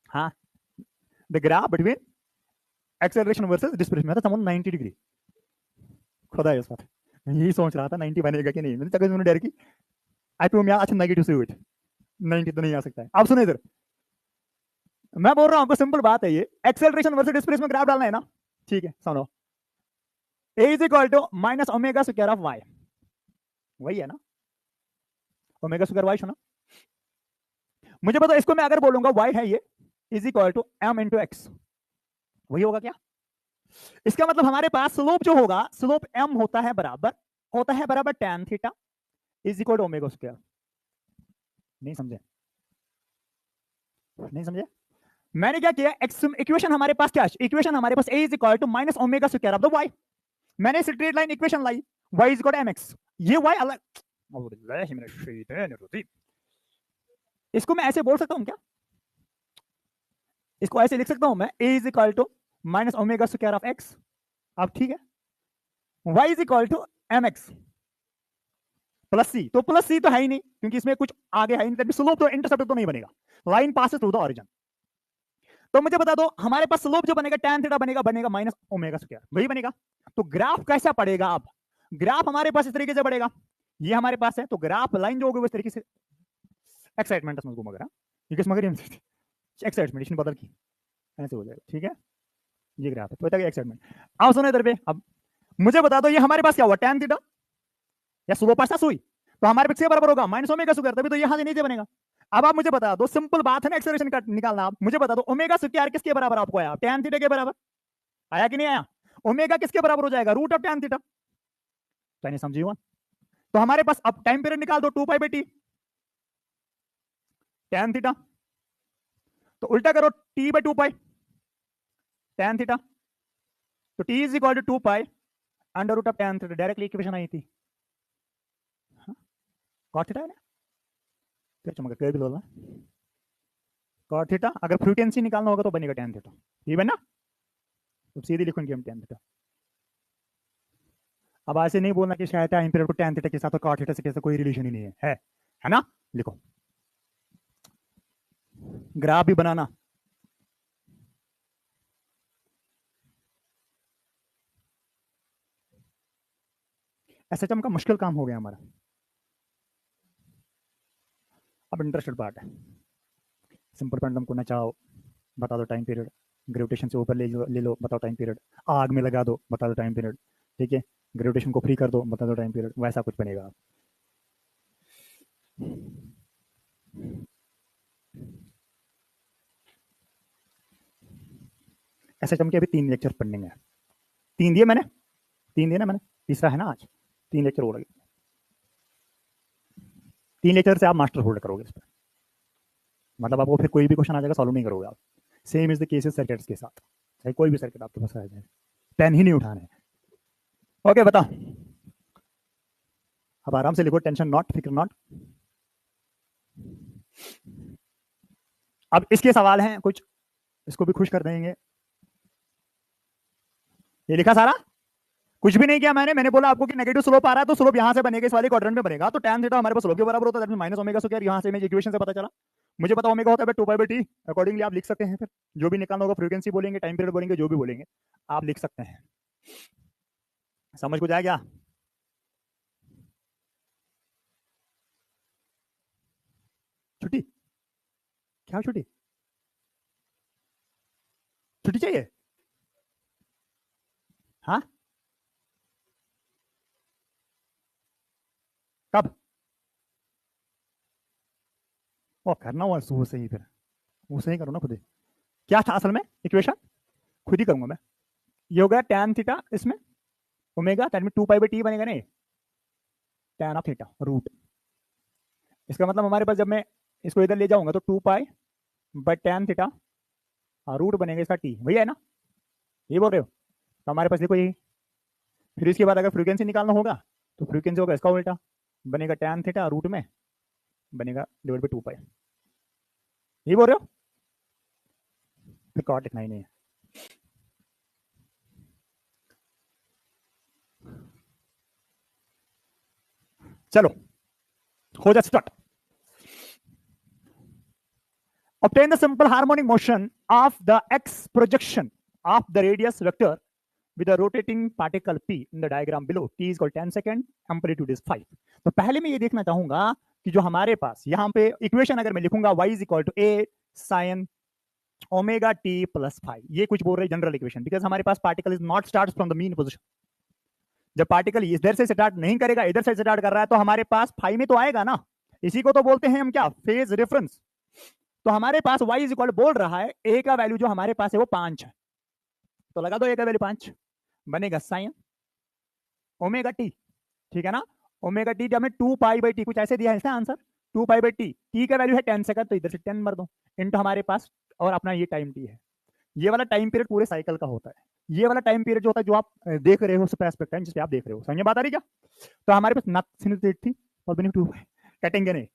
हाँ, the graph between acceleration versus displacement था 90 डिग्री। खुदा है साथ, यही सोच रहा था 90 बनेगा कि नहीं, मैंने तक मैंने डर की आई टू मैं अच्छा नेगेटिव से हुई 90 तो नहीं आ सकता है। अब सुनो इधर, मैं बोल रहा हूं आपको सिंपल बात है, ये एक्सेलरेशन वर्सेस डिस्प्लेसमेंट ग्राफ डालना है ना, ठीक है, सुनो, a is equal to minus omega square of y, वही है ना, ओमेगा स्क्वायर y सुना। मुझे पता, इसको मैं अगर बोलूंगा y है ये is equal to m into X, वही होगा क्या? इसका मतलब हमारे पास स्लोप जो होगा, स्लोप m होता है बराबर tan theta is equal to omega square. नहीं समझे? नहीं समझे? मैंने क्या किया, इक्वेशन हमारे पास क्या, इक्वेशन हमारे पास a is equal to minus omega square of the y। मैंने स्ट्रेट लाइन इक्वेशन लाई, y is equal to mx, ये y अलग, इसको मैं ऐसे बोल सकता हूं क्या? इसको ऐसे लिख सकता हूं मैं, a is equal to minus omega square of x। अब ठीक है, y is equal to mx plus C, तो प्लस सी तो है ही नहीं क्योंकि इसमें कुछ आगे है नहीं, स्लोप तो इंटरसेप्ट तो नहीं बनेगा, line pass through the origin. तो मुझे बता दो हमारे पास स्लोप जो बनेगा tan थीटा बनेगा माइनस ओमेगा स्क्वायर, वही बनेगा। तो ग्राफ कैसा पड़ेगा? अब ग्राफ हमारे पास इस तरीके से पड़ेगा, ये हमारे पास है, तो ग्राफ लाइन जो होगी इस तरीके से, एक्साइटमेंट मगर ये किस मगर एक्साइटमेंट बदल की ऐसे हो जाएगा, ठीक है, ये ग्राफ है, तो बताइए एक्साइटमेंट। आओ सुनो इधर पे, अब मुझे बता दो ये हमारे पास क्या हुआ, tan थीटा या स्लोप ऐसा सुई, तो हमारे पास बराबर होगा माइनस ओमेगा स्क्वायर, तभी तो यहां से नीचे बनेगा। अब आप मुझे बता दो, सिंपल बात है ना एक्सेलरेशन का निकालना, आप मुझे बता दो ओमेगा स्क्वायर किसके बराबर आपको आया? tan थीटा के बराबर आया कि नहीं आया? ओमेगा किसके बराबर हो जाएगा? Root of tan theta. तो नहीं समझी हुआ? तो हमारे पास अब टाइम पीरियड निकाल दो, 2 pi by T tan theta, तो उल्टा करो t by 2 pi tan theta, तो t is equal to 2 pi under root of tan theta, directly equation आई थी, cot थीटा है ना, क्या चमक के भी बोलना, cot थीटा, अगर फ्रीक्वेंसी निकालना होगा तो बनेगा tan थीटा, ठीक है ना? तो सीधे लिखेंगे हम tan थीटा। अब ऐसे नहीं बोलना कि शायद टाइम पीरियड को tan थीटा के साथ और cot थीटा से कैसे कोई रिलेशन ही नहीं है ना? लिखो, ग्राफ भी बनाना। एसएचएम का मुश्किल काम हो गया हमारा। अब इंटरेस्टेड पार्ट है, सिंपल पेंडुलम को नचाओ, बता दो टाइम पीरियड, ग्रेविटेशन से ऊपर ले लो, बताओ टाइम पीरियड, आग में लगा दो, बता दो टाइम पीरियड, ठीक है, ग्रेविटेशन को फ्री कर दो, बता दो टाइम पीरियड, वैसा कुछ बनेगा। एसएचएम के अभी 3 लेक्चर पेंडिंग है, 3 दिए मैंने, 3 दिए ना मैंने, तीसरा है ना आज, 3 लेक्चर हो लगे, 3 लेक्चर से आप मास्टर होल्ड करोगे इस पर, मतलब आपको फिर कोई भी क्वेश्चन आ जाएगा सॉल्व नहीं करोगे आप। Same is the cases circuits के साथ, चाहे कोई भी सर्किट आपके पास आ जाए, पेन ही नहीं उठाना है। ओके बता, अब आराम से लिखो, टेंशन नॉट, फिक्र नॉट। अब इसके सवाल हैं कुछ, इसको भी खुश कर देंगे। ये लिखा सारा, कुछ भी नहीं किया मैंने बोला आपको कि नेगेटिव स्लोप आ रहा है तो स्लोप यहां से बनेगा, इस वाले क्वाड्रेंट में बनेगा, तो tan थीटा हमारे पास स्लोप के बराबर होता है, that means minus omega square, यहां से मुझे इक्वेशन से पता चला। मुझे पता ओमेगा होता है 2π/t, अकॉर्डिंगली आप लिख सकते हैं, फिर जो भी निकालना होगा, फ्रीक्वेंसी बोलेंगे, टाइम पीरियड बोलेंगे, जो भी बोलेंगे आप लिख सकते हैं। समझ कुछ आया क्या? छुट्टी? क्या छुट्टी? छुट्टी चाहिए? हाँ, कब? वो करना हुआ सुबह से ही, फिर वो सही करो ना खुद ही। क्या था असल में इक्वेशन? खुद ही करूंगा मैं। ये हो गया tan थीटा, इसमें ओमेगा, दैट मीन 2π/t बनेगा नहीं, tan ऑफ थीटा रूट। इसका मतलब हमारे पास जब मैं इसको इधर ले जाऊंगा तो 2π/tan थीटा रूट बनेगा इसका t, वही है ना? ये बोल रहे हो? तो हमारे पास देखो यही, फिर इसके बाद अगर फ्रीक्वेंसी निकालना होगा तो फ्रीक्वेंसी होगा इसका उल्टा, बनेगा tan थीटा रूट में बनेगा डिवाइड बाई 2π, ये बोल रहे हो? फिर कॉट लिखना ही नहीं है। चलो हो जा start. Obtain the simple harmonic motion of the x projection of the radius vector with a rotating particle p in the diagram below. T is equal 10 second, amplitude is 5. तो पहले मैं ये देखना चाहूंगा कि जो हमारे पास यहाँ पे इक्वेशन अगर मैं लिखूंगा y is equal to a sin omega t plus 5, ये कुछ बोल रहे हैं जनरल इक्वेशन, बिकॉज हमारे पास particle is not start from the mean position. जब पार्टिकल इधर से स्टार्ट नहीं करेगा, इधर से स्टार्ट कर रहा है, तो हमारे पास 5 में तो आएगा ना, इसी को तो बोलते हैं हम क्या, फेज रेफरेंस। तो हमारे पास y इज इक्वल बोल रहा है a का वैल्यू जो हमारे पास है वो 5 है, तो लगा दो a का वैल्यू 5 बनेगा साइन ओमेगा टी, ठीक है ना? ओमेगा टी जब में 2π/t कुछ ऐसे दिया है इसका आंसर, 2π/t, टी का वैल्यू है 10 सेकंड, तो इधर से 10 मर दो इनटू हमारे पास, और अपना ये टाइम टी है। ये वाला टाइम पीरियड पूरे साइकिल का होता है, ये वाला टाइम पीरियड जो होता है जो आप देख रहे हो, उस एस्पेक्ट टाइम जिसपे आप देख रहे हो, समझ में बात आ रही क्या? तो हमारे पास नॉट थी और बनी 2 कटेंगे नहीं,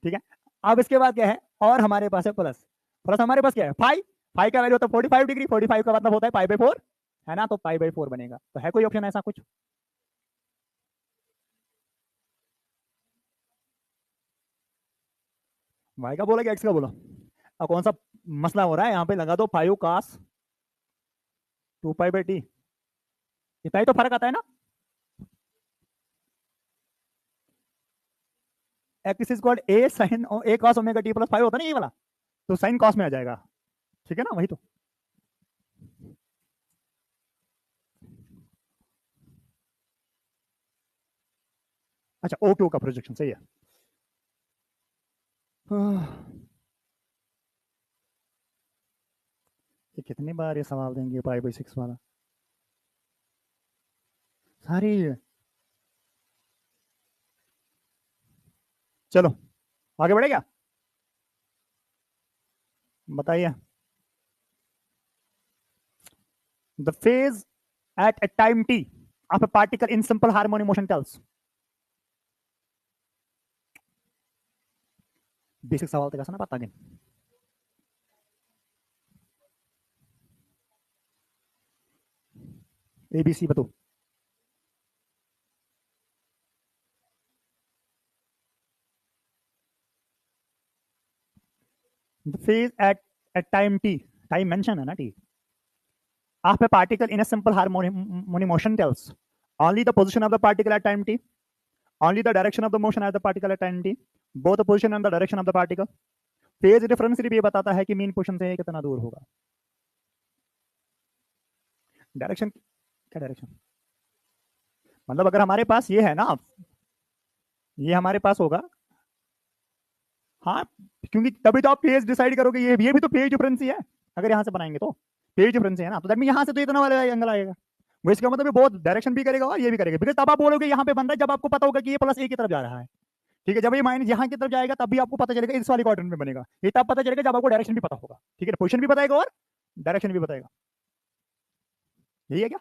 ठीक है? अब इसके बाद क्या है, और हमारे पास है प्लस, प्लस हमारे पास क्या है 5, 5 का वैल्यू होता है 45 डिग्री, 45 का मतलब होता है π/4, है ना? तो π/4 बनेगा। तो है कोई ऑप्शन ऐसा कुछ? y का बोला कि x का बोला? अब कौन सा मसला हो रहा है यहाँ पे, लगा दो 5 cos 2π/t, इतना ही तो फर्क आता है ना। x is equal a sin a cos omega t plus 5 होता है ना ये वाला, तो साइन कॉस में आ जाएगा, ठीक है ना? वही तो। अच्छा O2 का प्रोजेक्शन सही है। ये कितनी बार ये सवाल देंगे π/6 वाला, सारी। चलो आगे बढ़े क्या, बताइए। The phase at a time t of a particle in simple harmonic motion tells, basic सवाल तक ऐसा ना बात आगे। ABC बताओ। Phase at time t, time mention है ना t, of a particle in a simple harmonic motion tells only the position of the particle at time t, only the direction of the motion at the particle at time t, both the position and the direction of the particle. Phase difference सिर्फ ये बताता है कि mean position से कितना दूर होगा। Direction, क्या डायरेक्शन, मतलब अगर हमारे पास ये है ना, ये हमारे पास होगा, हाँ, क्योंकि तभी तो आप फेज डिसाइड करोगे। ये भी तो फेज डिफरेंस ही है, अगर यहाँ से बनाएंगे तो फेज डिफरेंस है ना, तो दैट मीन यहाँ से तो इतना वाला एंगल आएगा, वो इसका मतलब ये बहुत डायरेक्शन भी करेगा और ये भी करेगा। बिकॉज तब आप बोलोगे यहाँ पे बन रहा है जब आपको पता होगा कि ये प्लस ए की तरफ जा रहा है, ठीक है। जब ये माइनस यहाँ की तरफ जाएगा तब भी आपको पता चलेगा इस वाली क्वाड्रेंट में बनेगा, ये तब पता चलेगा जब आपको डायरेक्शन भी पता होगा, ठीक है, पोजीशन भी बताएगा और डायरेक्शन भी बताएगा। यही है क्या?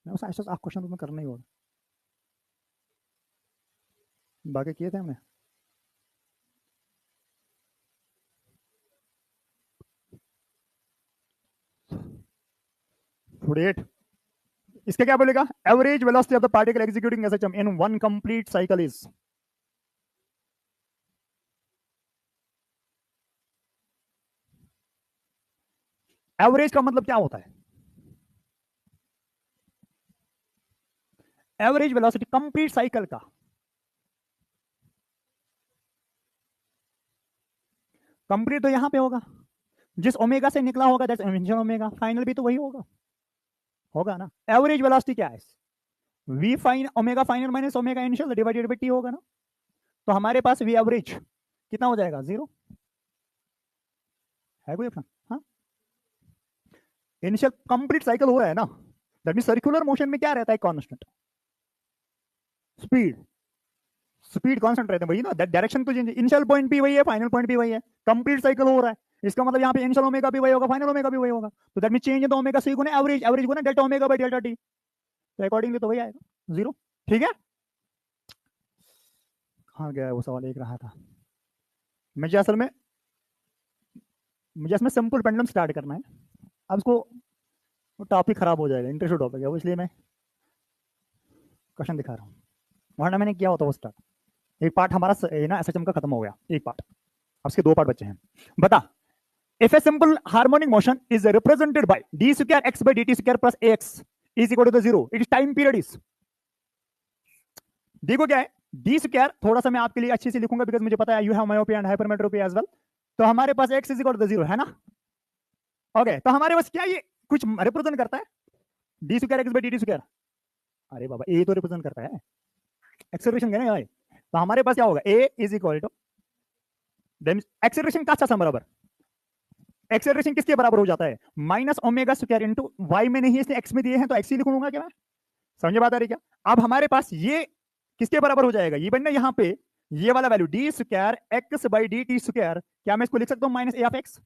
ऐसा आप क्वेश्चन तुम्हें करना ही होगा, बाकी किए थे हमने। फुडेट इसका क्या बोलेगा? Average velocity of the particle executing SHM in one complete cycle is, average का मतलब क्या होता है? एवरेज वेलोसिटी कंप्लीट साइकिल का, कंप्लीट तो यहां पे होगा, जिस ओमेगा से निकला होगा दैट्स इनिशियल ओमेगा, फाइनल भी तो वही होगा, होगा ना। एवरेज वेलोसिटी क्या है? We find omega final minus omega initial divided by T होगा ना। तो हमारे पास वी एवरेज कितना हो जाएगा? 0 है कोई ऑप्शन? हाँ, इनिशियल कंप्लीट साइकिल हो रहा है ना, दैट मीन सर्कुलर मोशन में क्या रहता है? कांस्टेंट स्पीड, स्पीड कांस्टेंट रहता है वही ना, डायरेक्शन तो चेंज, इनिशियल पॉइंट भी वही है, फाइनल पॉइंट भी वही है, कंप्लीट साइकिल हो रहा है, इसका मतलब यहाँ पे इनिशियल ओमेगा भी वही होगा, फाइनल ओमेगा भी वही होगा, तो that mean change in the omega सी गुना एवरेज, एवरेज गुना delta omega by delta T, तो अकॉर्डिंगली तो वही आएगा 0, ठीक है। कहाँ गया वो सवाल, एक रहा था। मुझे असल में सिंपल पेंडुलम स्टार्ट करना है, अब उसको टॉपिक खराब हो जाएगा, इंटरेस्टिंग टॉपिक है वो, इसलिए मैं क्वेश्चन दिखा रहा हूँ, वरना मैंने किया होता वो स्टार्ट। एक पार्ट हमारा ना एसएचएम का खत्म हो गया, एक पार्ट, अब इसके 2 पार्ट बचे हैं। बता, if a simple harmonic motion is represented by D square X by dt square plus ax is equal to 0, it is time period is, देखो क्या है डी स्क्वायर, थोड़ा सा मैं आपके लिए अच्छे से लिखूंगा बिकॉज मुझे पता है you have myopia and hypermetropia as well, तो हमारे पास x इज इक्वल टू 0 है ना। ओके, तो हमारे पास क्या ये कुछ रिप्रेजेंट करता है? D square X by dt square, अरे बाबा ए तो रिप्रेजेंट करता है एक्सेलरेशन है ना भाई, तो हमारे पास क्या होगा? a is equal to acceleration का अच्छा बराबर, एक्सेलरेशन किसके बराबर हो जाता है? Minus omega square into Y में नहीं, इसने एक्स में दिए हैं तो एक्स ही लिखूंगा क्या मैं? समझ बात आ रही क्या? अब हमारे पास ये किसके बराबर हो जाएगा? ये बनना यहाँ पे ये वाला value D square x by D T square, क्या मैं इसको लिख सकता हूँ माइनस ए ऑफ एक्स,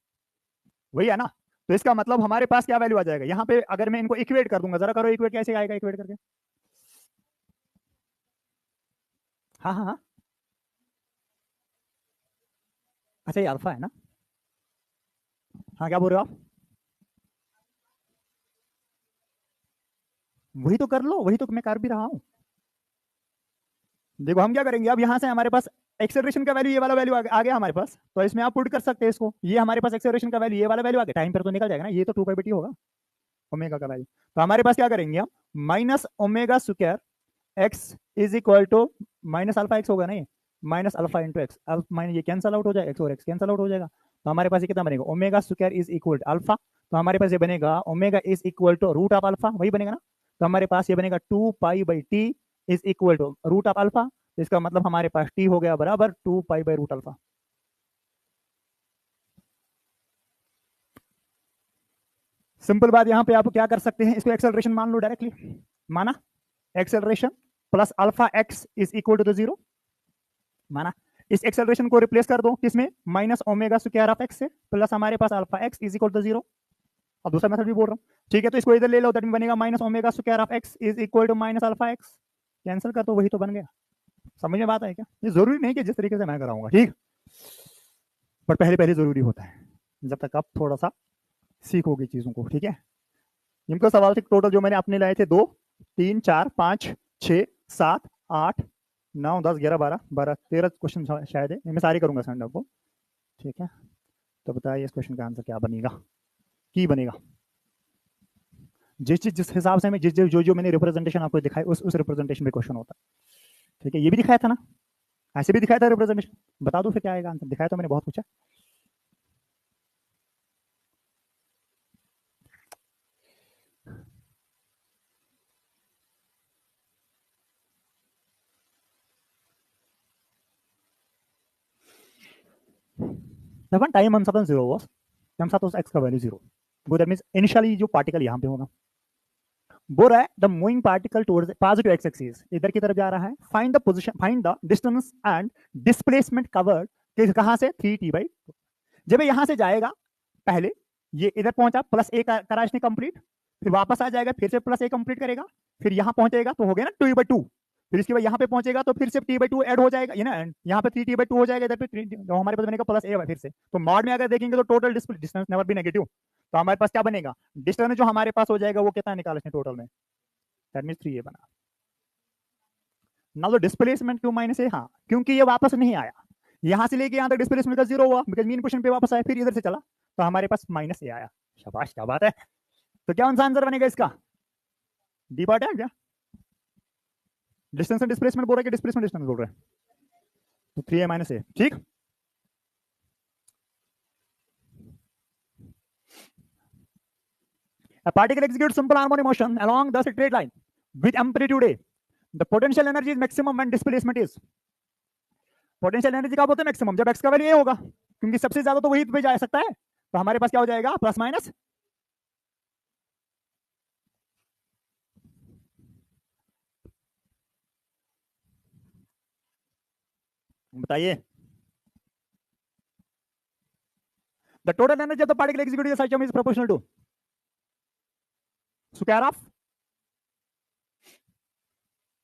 वही है ना। तो इसका मतलब हमारे पास क्या वैल्यू आ जाएगा यहाँ पे? अगर मैं इनको इक्वेट कर दूंगा, जरा करो इक्वेट, कैसे आएगा इक्वेट करके? हाँ हाँ हाँ, अच्छा ये अल्फा है ना, हाँ क्या बोल रहे हो आप? वही तो कर लो, वही तो मैं कर भी रहा हूं। देखो हम क्या करेंगे, अब यहाँ से हमारे पास एक्सेलरेशन का वैल्यू ये वाला वैल्यू आ गया हमारे पास, तो इसमें आप पुट कर सकते हैं इसको, ये हमारे पास एक्सेलरेशन का वैल्यू ये वाला वैल्यू आ गया, टाइम पर तो निकल जाएगा ना, ये तो 2 पाई बाई टी होगा ओमेगा का वैल्यू। तो हमारे पास क्या करेंगे हम, minus omega square X is equal to minus alpha X होगा ना, ये minus alpha into X, minus ये कैंसल आउट हो जाएगा, एक्स और एक्स कैंसल आउट हो जाएगा, तो हमारे पास ये कितना बनेगा? Omega square is equal to alpha, तो हमारे पास ये बनेगा omega is equal to root of alpha, वही बनेगा ना। तो हमारे पास ये बनेगा 2 pi by T is equal to root of alpha, इसका मतलब हमारे पास टी हो गया बराबर 2 pi by root alpha. Simple बात, यहां पे आप क्या कर सकते हैं, इसको एक्सेलरेशन मान लो डायरेक्टली, माना acceleration plus alpha X is equal to 0, माना इस एक्सेलरेशन को रिप्लेस कर दो किसमें? Minus omega square of X से, प्लस हमारे पास alpha X is equal to 0। अब दूसरा मेथड भी बोल रहा हूँ, ठीक है, तो इसको इधर ले लो, दैट बनेगा minus omega square of X is equal to minus alpha X, cancel कर दो, वही तो बन गया। समझ में बात है क्या? ये जरूरी नहीं कि जिस तरीके से मैं कराऊंगा, ठीक, पर पहले पहले जरूरी होता है, जब तक आप थोड़ा सा सीखोगे चीजों को, ठीक है। इनको सवाल से टोटल जो मैंने अपने लाए थे 2 3 4 5 6 7 8 9 10 11 12 12 13 क्वेश्चन शायद है, मैं सारे करूंगा सेंड आपको, ठीक है। तो बताइए इस क्वेश्चन का आंसर क्या बनेगा, की बनेगा। जिस हिसाब से मैं जिस जो जो मैंने रिप्रेजेंटेशन आपको दिखाई उस रिप्रेजेंटेशन में क्वेश्चन होता है, ठीक है। ये भी दिखाया था ना, ऐसे भी दिखाया था रिप्रेजेंटेशन, बता दो फिर क्या आएगा आंसर। दिखाया तो मैंने बहुत कुछ है। वन टाइम हम सब 0 was हम साथ उस x का वैल्यू 0, वो दैट मींस इनिशियली जो पार्टिकल यहाँ पे होगा, बोल रहा है the moving particle towards positive x axis, इधर की तरफ जा रहा है। Find the position, find the distance and displacement covered, कहां से 3t/2। जब ये यहां से जाएगा, पहले ये इधर पहुंचा, प्लस ए करा इसने कंप्लीट, फिर वापस आ जाएगा, फिर से प्लस ए कंप्लीट करेगा, फिर यहां पहुंचेगा तो हो गया ना 2/2, फिर इसके बाद यहाँ पे पहुंचेगा तो फिर से t/2 ऐड हो जाएगा, ये ना यहाँ पे 3t/2 हो जाएगा, इधर पे जो हमारे पास बनेगा प्लस ए फिर से। तो मॉड में अगर देखेंगे तो total distance never be negative, तो हमारे पास क्या बनेगा, डिस्टेंस जो हमारे पास हो जाएगा वो कितना निकाला इसने टोटल में, दैट मींस 3a बना। ना तो डिस्प्लेसमेंट क्यों -a, हाँ क्योंकि ये वापस नहीं आया, यहां से लेके यहां तक डिस्प्लेसमेंट का 0 हुआ, बिकॉज मीन पोजीशन पे वापस आया, फिर इधर से चला तो हमारे पास -a आया। शाबाश, क्या बात है। तो क्या आंसर बनेगा इसका, डी पार्ट है क्या, डिस्टेंस एंड डिस्प्लेसमेंट बोल रहा है कि डिस्प्लेसमेंट डिस्टेंस बोल रहा है, तो 3a - a, ठीक। A particle executes simple harmonic motion along the straight line with amplitude a. The potential energy is maximum when displacement is, potential energy कब होता है मैक्सिमम, जब एक्स का वैल्यू ये होगा, क्योंकि सबसे ज्यादा तो वही पे जा सकता है। तो हमारे पास क्या हो जाएगा, प्लस माइनस, बताइए। The total energy of the particle executive system is proportional to square of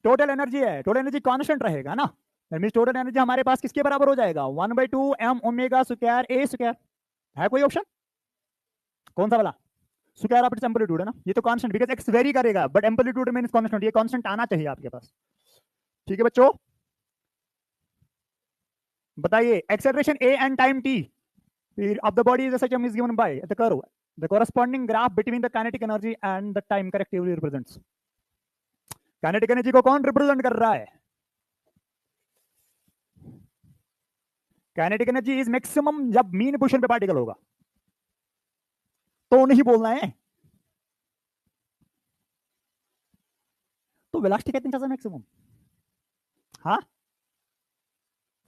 total energy है, टोटल एनर्जी कांस्टेंट रहेगा ना, दैट मींस टोटल एनर्जी हमारे पास किसके बराबर हो जाएगा, 1/2 m omega square a square. है कोई ऑप्शन, कौन सा वाला, स्क्वायर ऑफ इट्स एम्पलीट्यूड है ना, ये तो कांस्टेंट, बिकॉज़ x वेरी करेगा बट एम्पलीट्यूड मींस कांस्टेंट, ये कांस्टेंट आना चाहिए आपके पास, ठीक है बच्चों। बताइए acceleration a and time t of the body is such is given by the curve, the corresponding graph between the kinetic energy and the time correctively represents। Kinetic energy को कौन रिप्रेजेंट कर रहा है, काइनेटिक एनर्जी इज मैक्सिमम जब mean position पे particle होगा, तो नहीं बोलना है, तो वेलोसिटी कितनी चाहिए मैक्सिमम, हाँ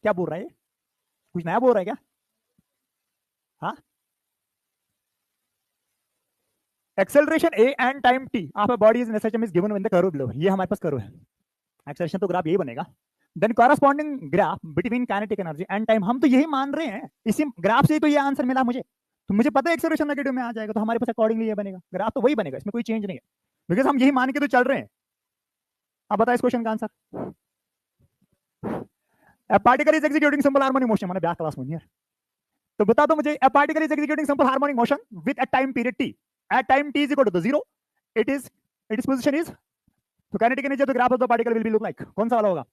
क्या बोल रहा है, कुछ नया बोल रहा है क्या, हाँ acceleration a and time t of a body is SHM is given when the curve below, ये हमारे पास कर्व है, एक्सेलरेशन तो ग्राफ यही बनेगा, then corresponding graph between kinetic energy and time, हम तो यही मान रहे हैं, इसी ग्राफ से ही तो ये आंसर मिला मुझे, तो मुझे पता है एक्सेलरेशन नेगेटिव में आ जाएगा, तो हमारे पास अकॉर्डिंगली ये बनेगा, ग्राफ तो वही बनेगा, इसमें कोई चेंज नहीं है, बिकॉज हम यही मान के तो चल रहे हैं। अब बताओ इस क्वेश्चन का answer, a particle is executing simple harmonic motion, मैंने ब्याह क्लास में नहीं है, तो बता दो मुझे, a particle is executing simple harmonic motion with a time period t, at time t is equal to 0, its position is, तो काइनेटिक एनर्जी तो graph of the particle will be look like, कौन सा वाला होगा,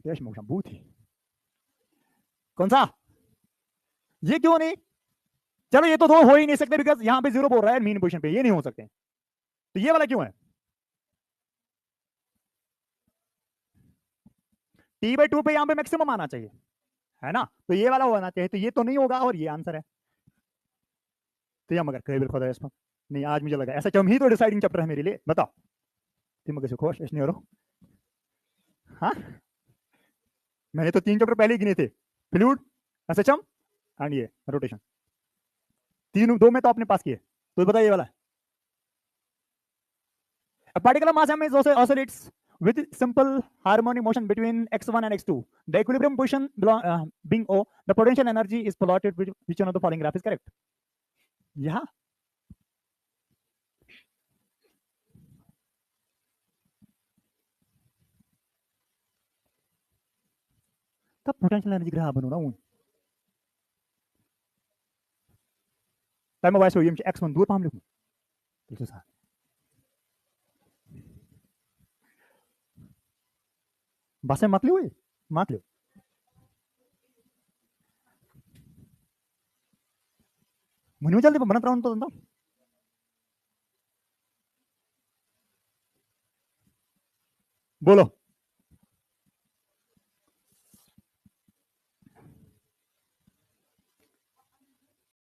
देश motion भूत ही, कौन सा, ये क्यों नहीं, चलो ये तो दो हो ही नहीं सकते, बिकॉज यहां पे 0 बोल रहा है मीन पोजीशन पे, ये नहीं हो सकते, तो ये वाला क्यों है, t/2 पे यहां पे मैक्सिमम आना चाहिए, है ना, तो ये वाला होना चाहिए, तो ये तो नहीं होगा, और ये आंसर है, तो मगर कई खुदा इसमें नहीं, आज मुझे लगा ऐसा, चम ही तो डिसाइडिंग चैप्टर है मेरे लिए, बताओ तुम कैसे खुश नहीं हो, हाँ मैंने तो 3 चैप्टर पहले ही गिने थे, फ्लूइड, एसएचएम एंड ये रोटेशन, 2 में तो आपने पास किए, तो बताइए वाला, a particular mass m is also oscillates with simple harmonic motion between x1 and x2, the equilibrium position being O, the potential energy is plotted with which one of the following graph is correct, yeah तब potential energy ग्राह बनू ना तमें बासो यम x1 दूर पहम लिखूं तेल सा बस में मत लियो मुझे जल्दी बनत रहूं तो बोलो